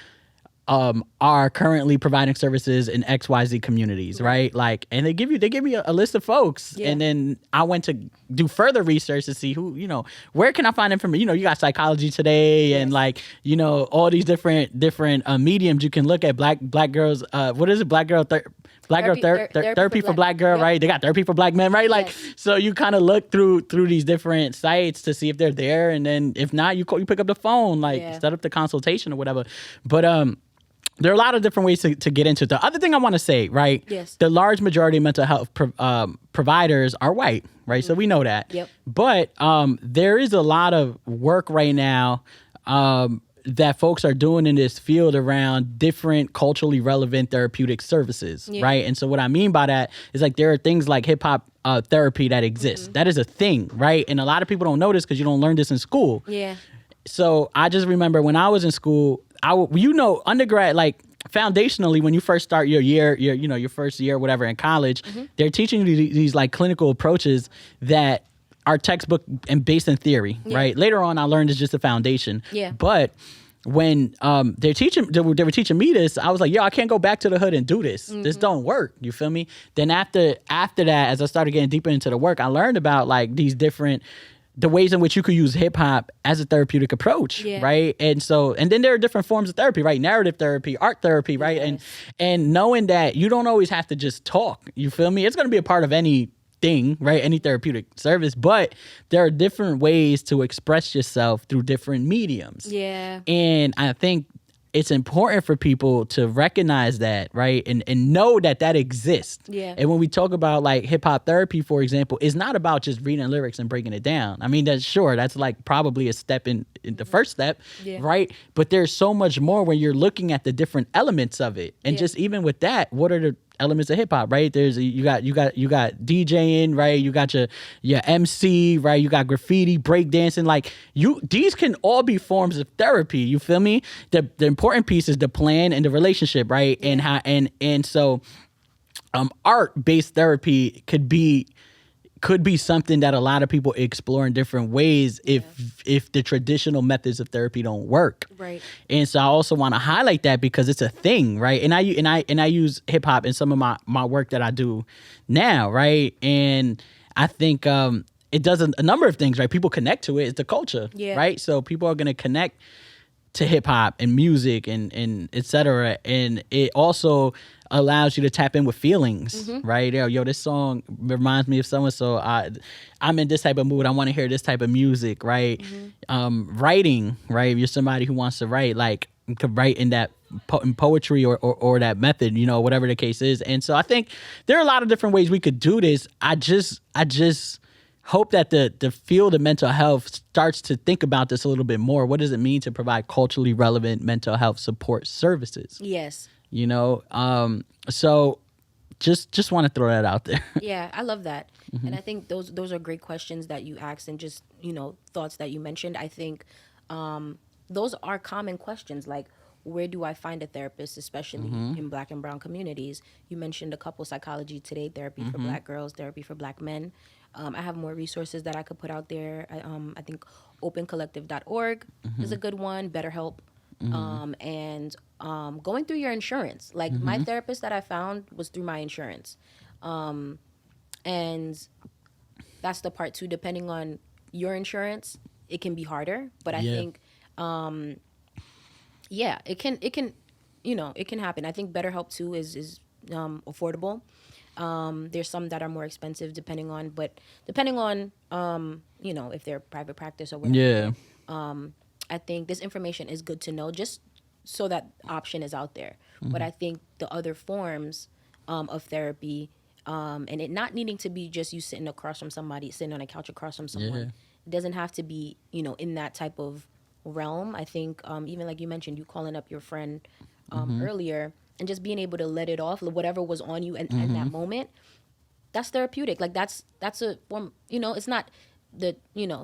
are currently providing services in XYZ communities, right? Like, and they give me a list of folks. And then I went to do further research to see who, where can I find information? You got Psychology Today and like, all these different mediums you can look at. Black girls, what is it? Therapy for black girl, right? They got therapy for black men, right? Like, so you kind of look through these different sites to see if they're there. And then if not, you pick up the phone, like set up the consultation or whatever. But, there are a lot of different ways to get into it. The other thing I want to say, right? Yes. The large majority of mental health providers are white, right? So we know that. Yep. But there is a lot of work right now that folks are doing in this field around different culturally relevant therapeutic services, right? And so what I mean by that is, like, there are things like hip hop therapy that exists. That is a thing, right? And a lot of people don't know this because you don't learn this in school. Yeah. So I just remember when I was in school, undergrad, like, foundationally, when you first start your first year, whatever, in college, they're teaching you these like clinical approaches that are textbook and based in theory, right? Later on, I learned it's just a foundation. Yeah. But when they were teaching me this, I was like, yo, I can't go back to the hood and do this. This don't work. You feel me? Then after that, as I started getting deeper into the work, I learned about like the ways in which you could use hip hop as a therapeutic approach, right? And then there are different forms of therapy, right? Narrative therapy, art therapy, right? And knowing that you don't always have to just talk, you feel me? It's going to be a part of anything, right? Any therapeutic service, but there are different ways to express yourself through different mediums. Yeah. And I think it's important for people to recognize that, right? And know that that exists. Yeah. And when we talk about like hip hop therapy, for example, it's not about just reading lyrics and breaking it down. I mean, that's like probably a step in the first step, Yeah. right? But there's so much more when you're looking at the different elements of it. And Yeah. just even with that, what are the elements of hip hop, right? There's you got DJing, right? You got your MC, right? You got graffiti, breakdancing. Like these can all be forms of therapy. You feel me? The important piece is the plan and the relationship, right? Yeah. And how and so art based therapy could be something that a lot of people explore in different ways if the traditional methods of therapy don't work. Right. And so I also want to highlight that because it's a thing, right? And I use hip hop in some of my work that I do now, right? And I think it does a number of things, right? People connect to it. It's the culture, Yeah. right? So people are going to connect to hip hop and music and et cetera. And it also allows you to tap in with feelings, right? Yo, this song reminds me of so and so. I'm in this type of mood. I want to hear this type of music, right? Writing, right? If you're somebody who wants to write, like you could write in that in poetry or that method, whatever the case is. And so I think there are a lot of different ways we could do this. I just hope that the field of mental health starts to think about this a little bit more. What does it mean to provide culturally relevant mental health support services? Yes. So just want to throw that out there. Yeah, I love that. And I think those are great questions that you asked, and just, thoughts that you mentioned. I think those are common questions, like, where do I find a therapist, especially in Black and brown communities? You mentioned a couple: Psychology Today, therapy for Black girls, therapy for Black men. I have more resources that I could put out there. I think opencollective.org is a good one, BetterHelp. And going through your insurance. Like, my therapist that I found was through my insurance. And that's the part too, depending on your insurance, it can be harder. But I think, it can, it can happen. I think BetterHelp too is affordable. There's some that are more expensive depending on if they're private practice or whatever. Yeah. I think this information is good to know, just so that option is out there. But I think the other forms of therapy, and it not needing to be just you sitting on a couch across from someone. It doesn't have to be, in that type of realm. I think even like you mentioned, you calling up your friend earlier and just being able to let it off, whatever was on you in that moment, that's therapeutic. Like, that's a form, it's not the,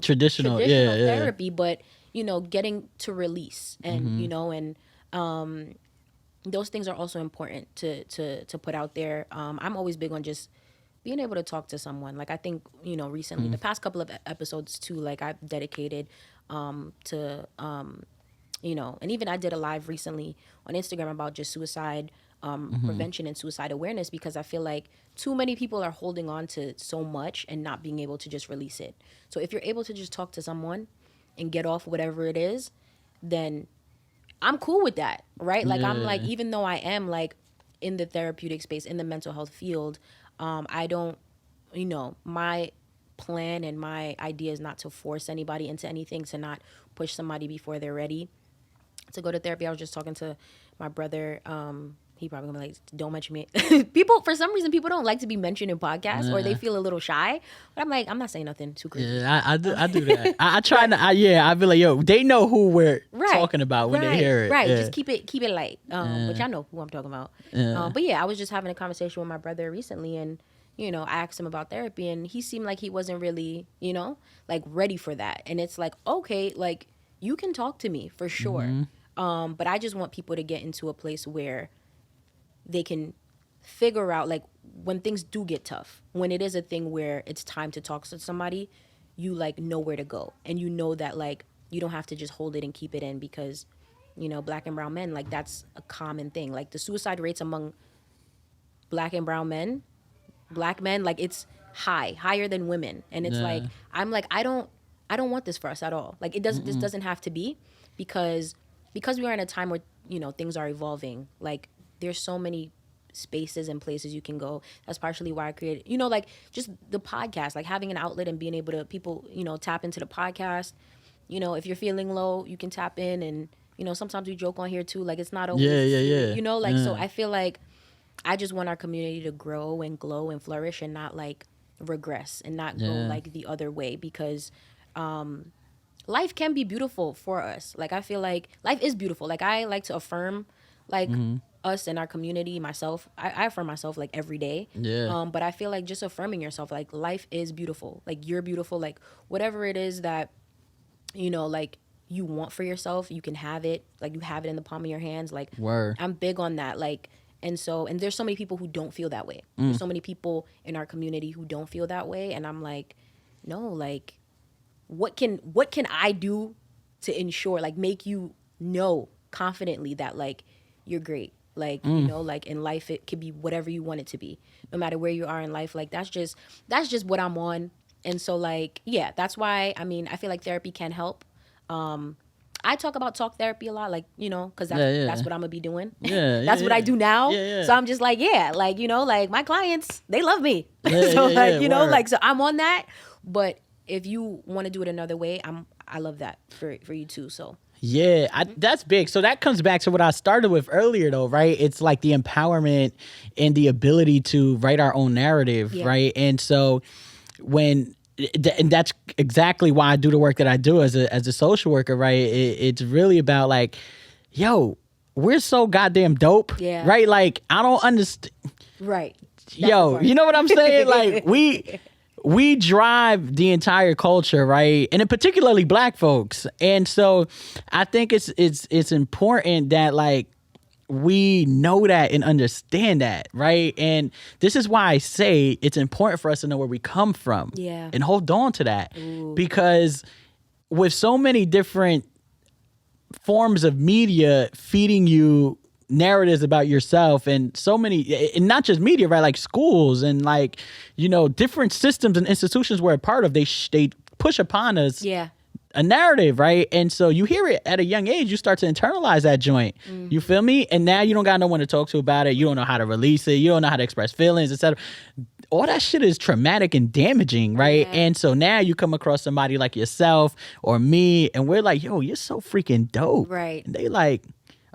Traditional therapy, but, getting to release and, and those things are also important to put out there. I'm always big on just being able to talk to someone. Like, I think, recently, the past couple of episodes too, like, I've dedicated to, and even I did a live recently on Instagram about just suicide prevention and suicide awareness, because I feel like too many people are holding on to so much and not being able to just release it. So if you're able to just talk to someone and get off whatever it is, then I'm cool with that, right? Like, I'm like, even though I am like in the therapeutic space, in the mental health field, I don't, my plan and my idea is not to force anybody into anything, to not push somebody before they're ready to go to therapy. I was just talking to my brother. He probably gonna be like, don't mention me. For some reason, people don't like to be mentioned in podcasts, or they feel a little shy. But I'm like, I'm not saying nothing too crazy. Yeah, I do that. I try to. I be like, yo, they know who we're talking about when they hear it. Right. Yeah. Just keep it light. But y'all know who I'm talking about. But yeah, I was just having a conversation with my brother recently, and I asked him about therapy, and he seemed like he wasn't really, like, ready for that. And it's like, okay, like, you can talk to me for sure. But I just want people to get into a place where they can figure out, like, when things do get tough, when it is a thing where it's time to talk to somebody, you, like, know where to go. And that, like, you don't have to just hold it and keep it in, because, Black and brown men, like, that's a common thing. Like, the suicide rates among Black and brown men, Black men, like, it's higher than women. And it's like, I'm like, I don't want this for us at all. Like, this doesn't have to be, because we are in a time where, things are evolving. Like, there's so many spaces and places you can go. That's partially why I created, like, just the podcast, like, having an outlet and being able to, people, tap into the podcast. If you're feeling low, you can tap in and, sometimes we joke on here too, like it's not Yeah, always yeah, serious, yeah. like, so Yeah. I feel like I just want our community to grow and glow and flourish and not like regress and not go Yeah. like the other way, because life can be beautiful for us. Like I feel like life is beautiful. Like I like to affirm like us and our community, myself. I affirm myself like every day. Yeah. But I feel like just affirming yourself, like life is beautiful. Like you're beautiful. Like whatever it is that, like you want for yourself, you can have it. Like you have it in the palm of your hands. Like Word. I'm big on that. Like, and there's so many people who don't feel that way. There's so many people in our community who don't feel that way. And I'm like, no, like what can I do to ensure, like, make you know confidently that like you're great, like like in life it could be whatever you want it to be, no matter where you are in life. Like that's just what I'm on. And so like yeah, that's why I mean I feel like therapy can help. I talk about talk therapy a lot, like, because that's Yeah, yeah. that's what I'm gonna be doing. Yeah, yeah, That's what I yeah. do now. Yeah, yeah. So I'm just like, yeah, like, like my clients, they love me. Yeah, So yeah, like, yeah. Word. like, so I'm on that. But if you want to do it another way, I love that for you too. So Yeah, that's big. So that comes back to what I started with earlier, though, right? It's like the empowerment and the ability to write our own narrative, Yeah. right? And so and that's exactly why I do the work that I do as a social worker, right? It's really about like, yo, we're so goddamn dope, Yeah. right? Like I don't understand. right. That's the Yo, part. you know what I'm saying? Like we drive the entire culture, right? And in particularly black folks. And so I think it's important that like we know that and understand that, right? And this is why I say it's important for us to know where we come from. Yeah. And hold on to that. Ooh. Because with so many different forms of media feeding you narratives about yourself, and so many, and not just media, right? Like schools and like, different systems and institutions we're a part of, they push upon us Yeah. a narrative, right? And so you hear it at a young age, you start to internalize that joint. You feel me? And now you don't got no one to talk to about it. You don't know how to release it. You don't know how to express feelings, etc. All that shit is traumatic and damaging, right? Yeah. And so now you come across somebody like yourself or me, and we're like, yo, you're so freaking dope. Right. And they like,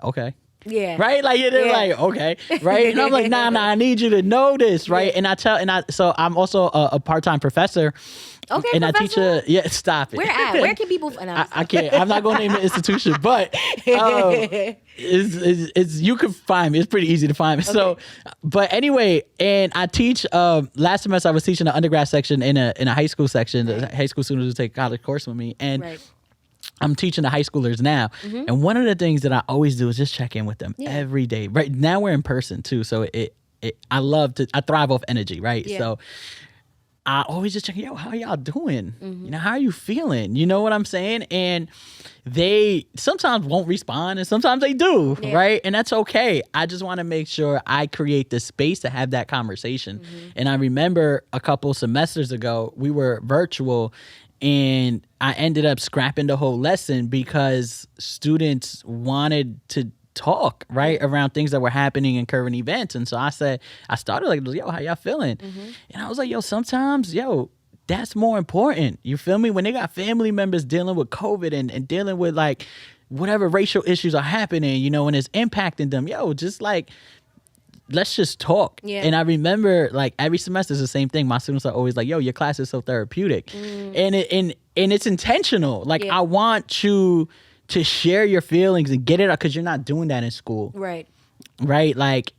okay. Yeah. Right? Like, they're Yeah. like, okay. Right? And I'm like, nah, I need you to know this. Right? Yeah. So I'm also a part-time professor. Okay, And professor? I teach stop it. Where at? Where can people? No, I can't. I'm not going to name the institution, but it's you can find me. It's pretty easy to find me. So, but anyway, and I teach. Last semester I was teaching the undergrad section in a high school section. The high school students who take a college course with me, and Right. I'm teaching the high schoolers now. And one of the things that I always do is just check in with them Yeah. every day. Right now we're in person too, so I thrive off energy. Right, Yeah. so. I always just check, yo, how y'all doing? How are you feeling? You know what I'm saying? And they sometimes won't respond and sometimes they do, Yeah. right? And that's okay. I just want to make sure I create the space to have that conversation. And I remember a couple semesters ago, we were virtual and I ended up scrapping the whole lesson because students wanted to talk right around things that were happening in current events. And so I started like, yo, how y'all feeling? And I was like, yo, sometimes, that's more important. You feel me? When they got family members dealing with COVID and dealing with like whatever racial issues are happening, and it's impacting them, just like, let's just talk. Yeah. And I remember like every semester is the same thing. My students are always like, yo, your class is so therapeutic. And it's intentional. Like Yeah. I want you to share your feelings and get it out because you're not doing that in school. Right. Right? Like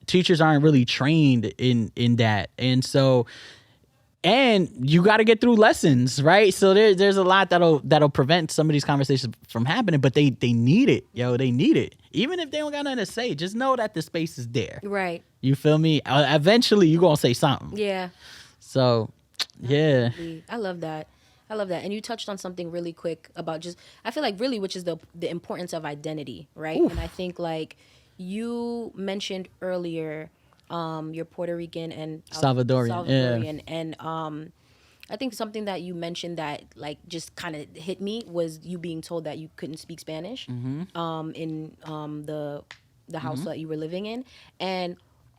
teachers aren't really trained in that. And so you got to get through lessons, right? So there's a lot that'll prevent some of these conversations from happening, but they need it. They need it. Even if they don't got nothing to say, just know that the space is there. Right. You feel me? Eventually you're going to say something. Yeah. So, yeah. I love that. And you touched on something really quick about just, I feel like really, which is the importance of identity, right? Oof. And I think like you mentioned earlier, you're Puerto Rican and Salvadorian, yeah. and I think something that you mentioned that like just kind of hit me was you being told that you couldn't speak Spanish, in the house that you were living in, and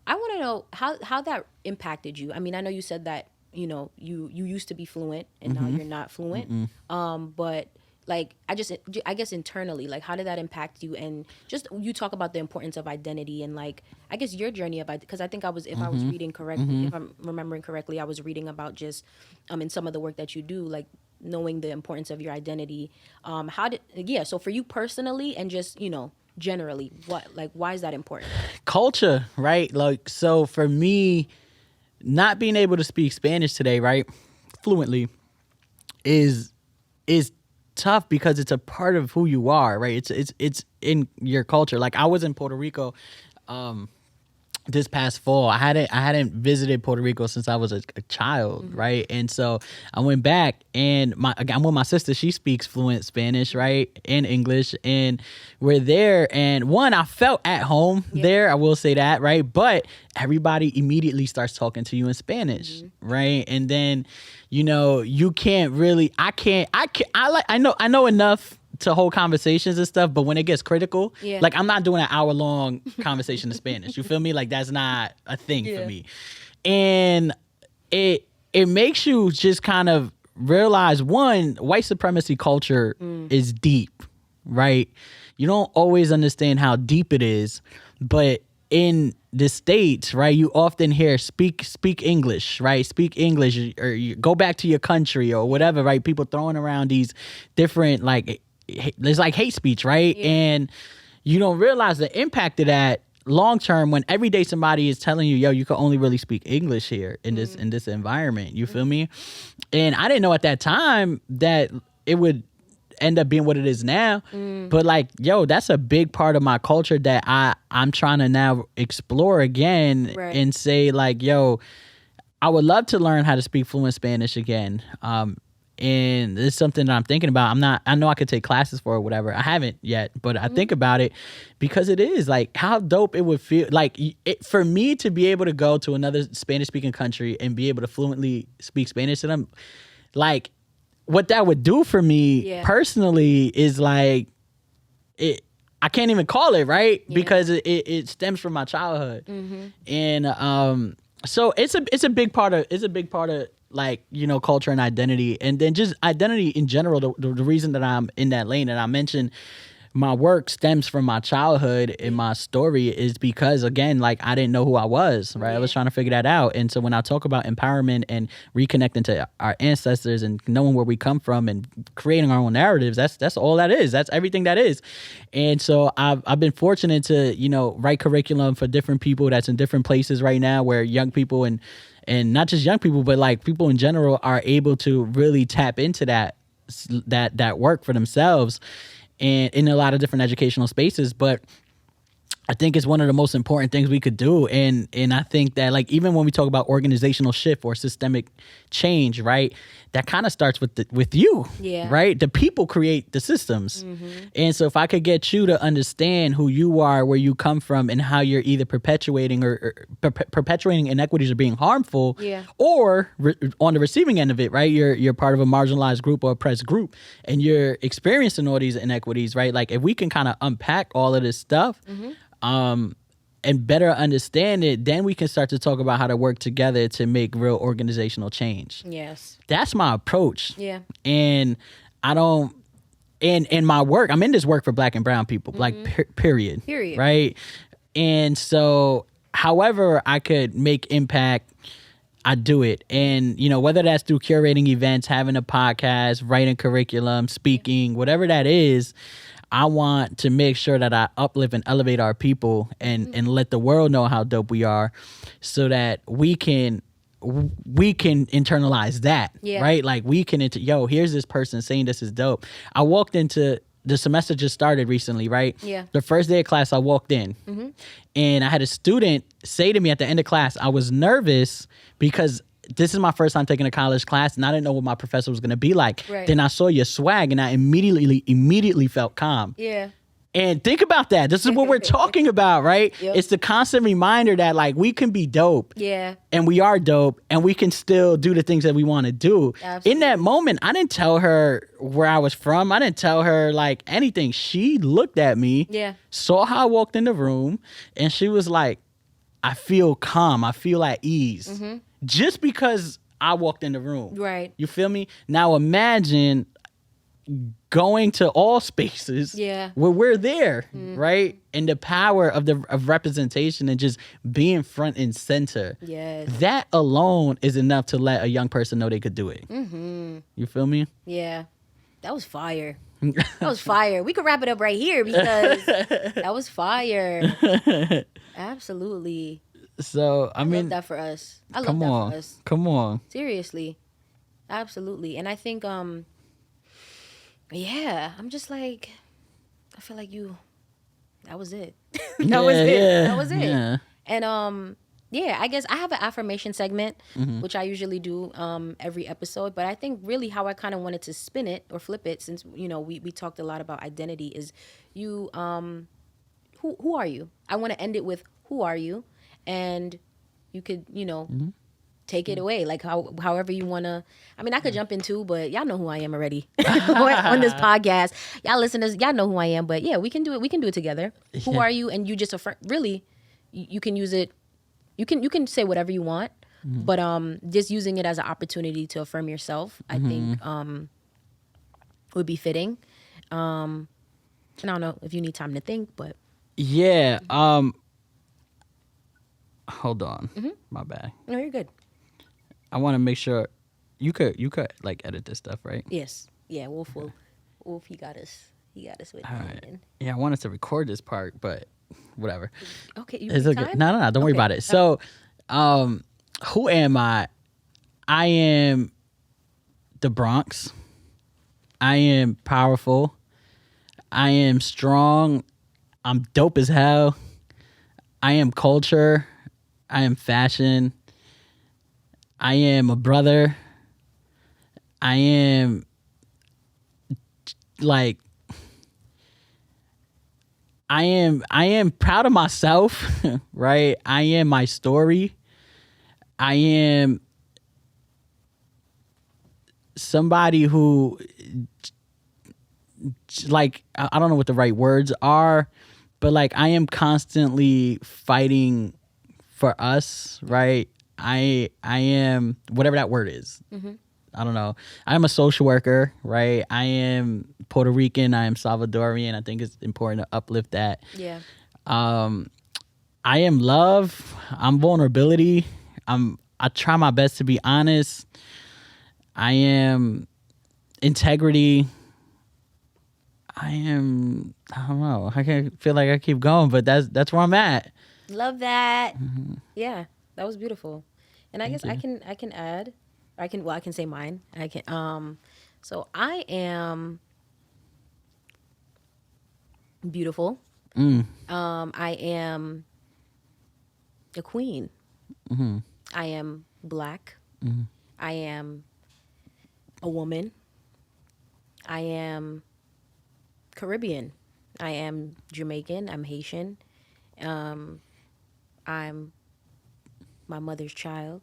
I want to know how that impacted you. I mean, I know you said that you used to be fluent and now you're not fluent, but like I guess internally, like how did that impact you? And just you talk about the importance of identity and like I guess your journey of because I think I was if I was reading correctly, if I'm remembering correctly, I was reading about just in some of the work that you do, like knowing the importance of your identity. How did yeah? So for you personally, and just generally, what like why is that important? Culture, right? Like, so for me, not being able to speak Spanish today, right, fluently, is is tough because it's a part of who you are, right? It's in your culture. Like I was in Puerto Rico this past fall. I hadn't visited Puerto Rico since I was a child, right? And so I went back, and I'm with my sister. She speaks fluent Spanish, right, and English, and we're there. And one, I felt at home there. I will say that, right? But everybody immediately starts talking to you in Spanish, right? And then, you can't really. I know enough to hold conversations and stuff, but when it gets critical, like I'm not doing an hour-long conversation in Spanish. You feel me? Like that's not a thing for me. And it makes you just kind of realize, one, white supremacy culture is deep, right? You don't always understand how deep it is, but in the States, right, you often hear speak English, right? Speak English, or you go back to your country or whatever, right? People throwing around these different there's like hate speech, right? And you don't realize the impact of that long term when every day somebody is telling you, yo, you can only really speak English here in this environment. You feel me? And I didn't know at that time that it would end up being what it is now. But like, yo, that's a big part of my culture that I'm trying to now explore again and say like, yo, I would love to learn how to speak fluent Spanish again. And it's something that I'm thinking about. I know I could take classes for it or whatever. I haven't yet, but I think about it because it is like how dope it would feel like for me to be able to go to another Spanish speaking country and be able to fluently speak Spanish to them. Like what that would do for me personally is like I can't even call it right because it stems from my childhood. And so it's a big part of like, culture and identity, and then just identity in general. The reason that I'm in that lane, and I mentioned my work stems from my childhood and my story, is because, again, like I didn't know who I was, right? I was trying to figure that out. And so when I talk about empowerment and reconnecting to our ancestors and knowing where we come from and creating our own narratives, that's all that is. That's everything that is. And so I've been fortunate to, write curriculum for different people that's in different places right now, where young people and not just young people, but like people in general are able to really tap into that work for themselves, and in a lot of different educational spaces. But I think it's one of the most important things we could do. And I think that, like, even when we talk about organizational shift or systemic change, right, that kind of starts with you, right? The people create the systems. And so if I could get you to understand who you are, where you come from, and how you're either perpetuating or perpetuating inequities or being harmful, or on the receiving end of it, right, you're part of a marginalized group or oppressed group, and you're experiencing all these inequities, right? Like, if we can kind of unpack all of this stuff, and better understand it, then we can start to talk about how to work together to make real organizational change. Yes. That's my approach. Yeah. And I don't, in my work, I'm in this work for Black and brown people, like period. Right? And so however I could make impact, I do it. And, whether that's through curating events, having a podcast, writing curriculum, speaking, whatever that is, I want to make sure that I uplift and elevate our people and let the world know how dope we are, so that we can internalize that, right? Like we can, here's this person saying this is dope. I walked into, the semester just started recently, right? Yeah. The first day of class, I walked in and I had a student say to me at the end of class, I was nervous because this is my first time taking a college class, and I didn't know what my professor was going to be like. Right. Then I saw your swag, and I immediately felt calm. Yeah. And think about that. This is what we're talking about, right? Yep. It's the constant reminder that, like, we can be dope. Yeah. And we are dope, and we can still do the things that we want to do. Absolutely. In that moment, I didn't tell her where I was from. I didn't tell her, like, anything. She looked at me, saw how I walked in the room, and she was like, I feel calm. I feel at ease. Just because I walked in the room. Right. You feel me? Now imagine going to all spaces Yeah. where we're there, right? And the power of representation and just being front and center. Yes. That alone is enough to let a young person know they could do it. You feel me? Yeah. That was fire. That was fire. We could wrap it up right here because that was fire. Absolutely. So I I mean, love that for us. I love come that on, for us. come on. Seriously. Absolutely. And I think yeah, I'm just like I feel like that was it. That was it. That was it. Yeah. And yeah, I guess I have an affirmation segment which I usually do every episode, but I think really how I kind of wanted to spin it or flip it, since we talked a lot about identity, is you who are you? I want to end it with who are you? And you could, take it away, like however you want to. I mean, I could jump into, but y'all know who I am already on this podcast. Y'all listeners, y'all know who I am, but yeah, we can do it. We can do it together. Who are you? And you just affirm. Really, you can use it. You can say whatever you want, but just using it as an opportunity to affirm yourself, I think would be fitting. And I don't know if you need time to think, but Yeah. Hold on. My bad. no, you're good. I want to make sure you could like edit this stuff, right? Yes, yeah. Wolf, he got us. He got us with All it. right. Yeah, I wanted to record this part, but whatever. Okay, you It's need okay. time? No. Don't worry Okay. about it. So, who am I? I am the Bronx. I am powerful. I am strong. I'm dope as hell. I am culture. I am fashion. I am a brother. I am like I am proud of myself, right? I am my story. I am somebody who like I don't know what the right words are, but like I am constantly fighting for us, right? I am whatever that word is. I don't know. I'm a social worker, right? I am Puerto Rican. I am Salvadorian. I think it's important to uplift that. Yeah. I am love. I'm vulnerability. I try my best to be honest. I am integrity. I don't know. I can feel like I keep going, but that's where I'm at. Love that. Yeah, that was beautiful. And I Thank guess you. I can add. I can say mine. I can so I am beautiful. I am a queen. I am black. I am a woman. I am Caribbean. I am Jamaican. I'm Haitian. I'm my mother's child.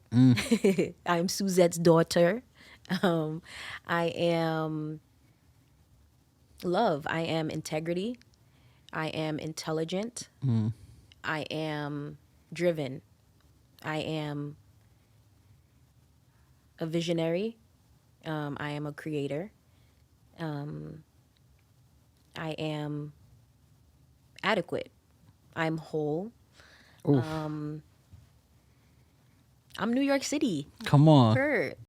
I'm Suzette's daughter. I am love. I am integrity. I am intelligent. I am driven. I am a visionary. I am a creator. I am adequate. I'm whole. Oof. I'm New York City. Come on. Her.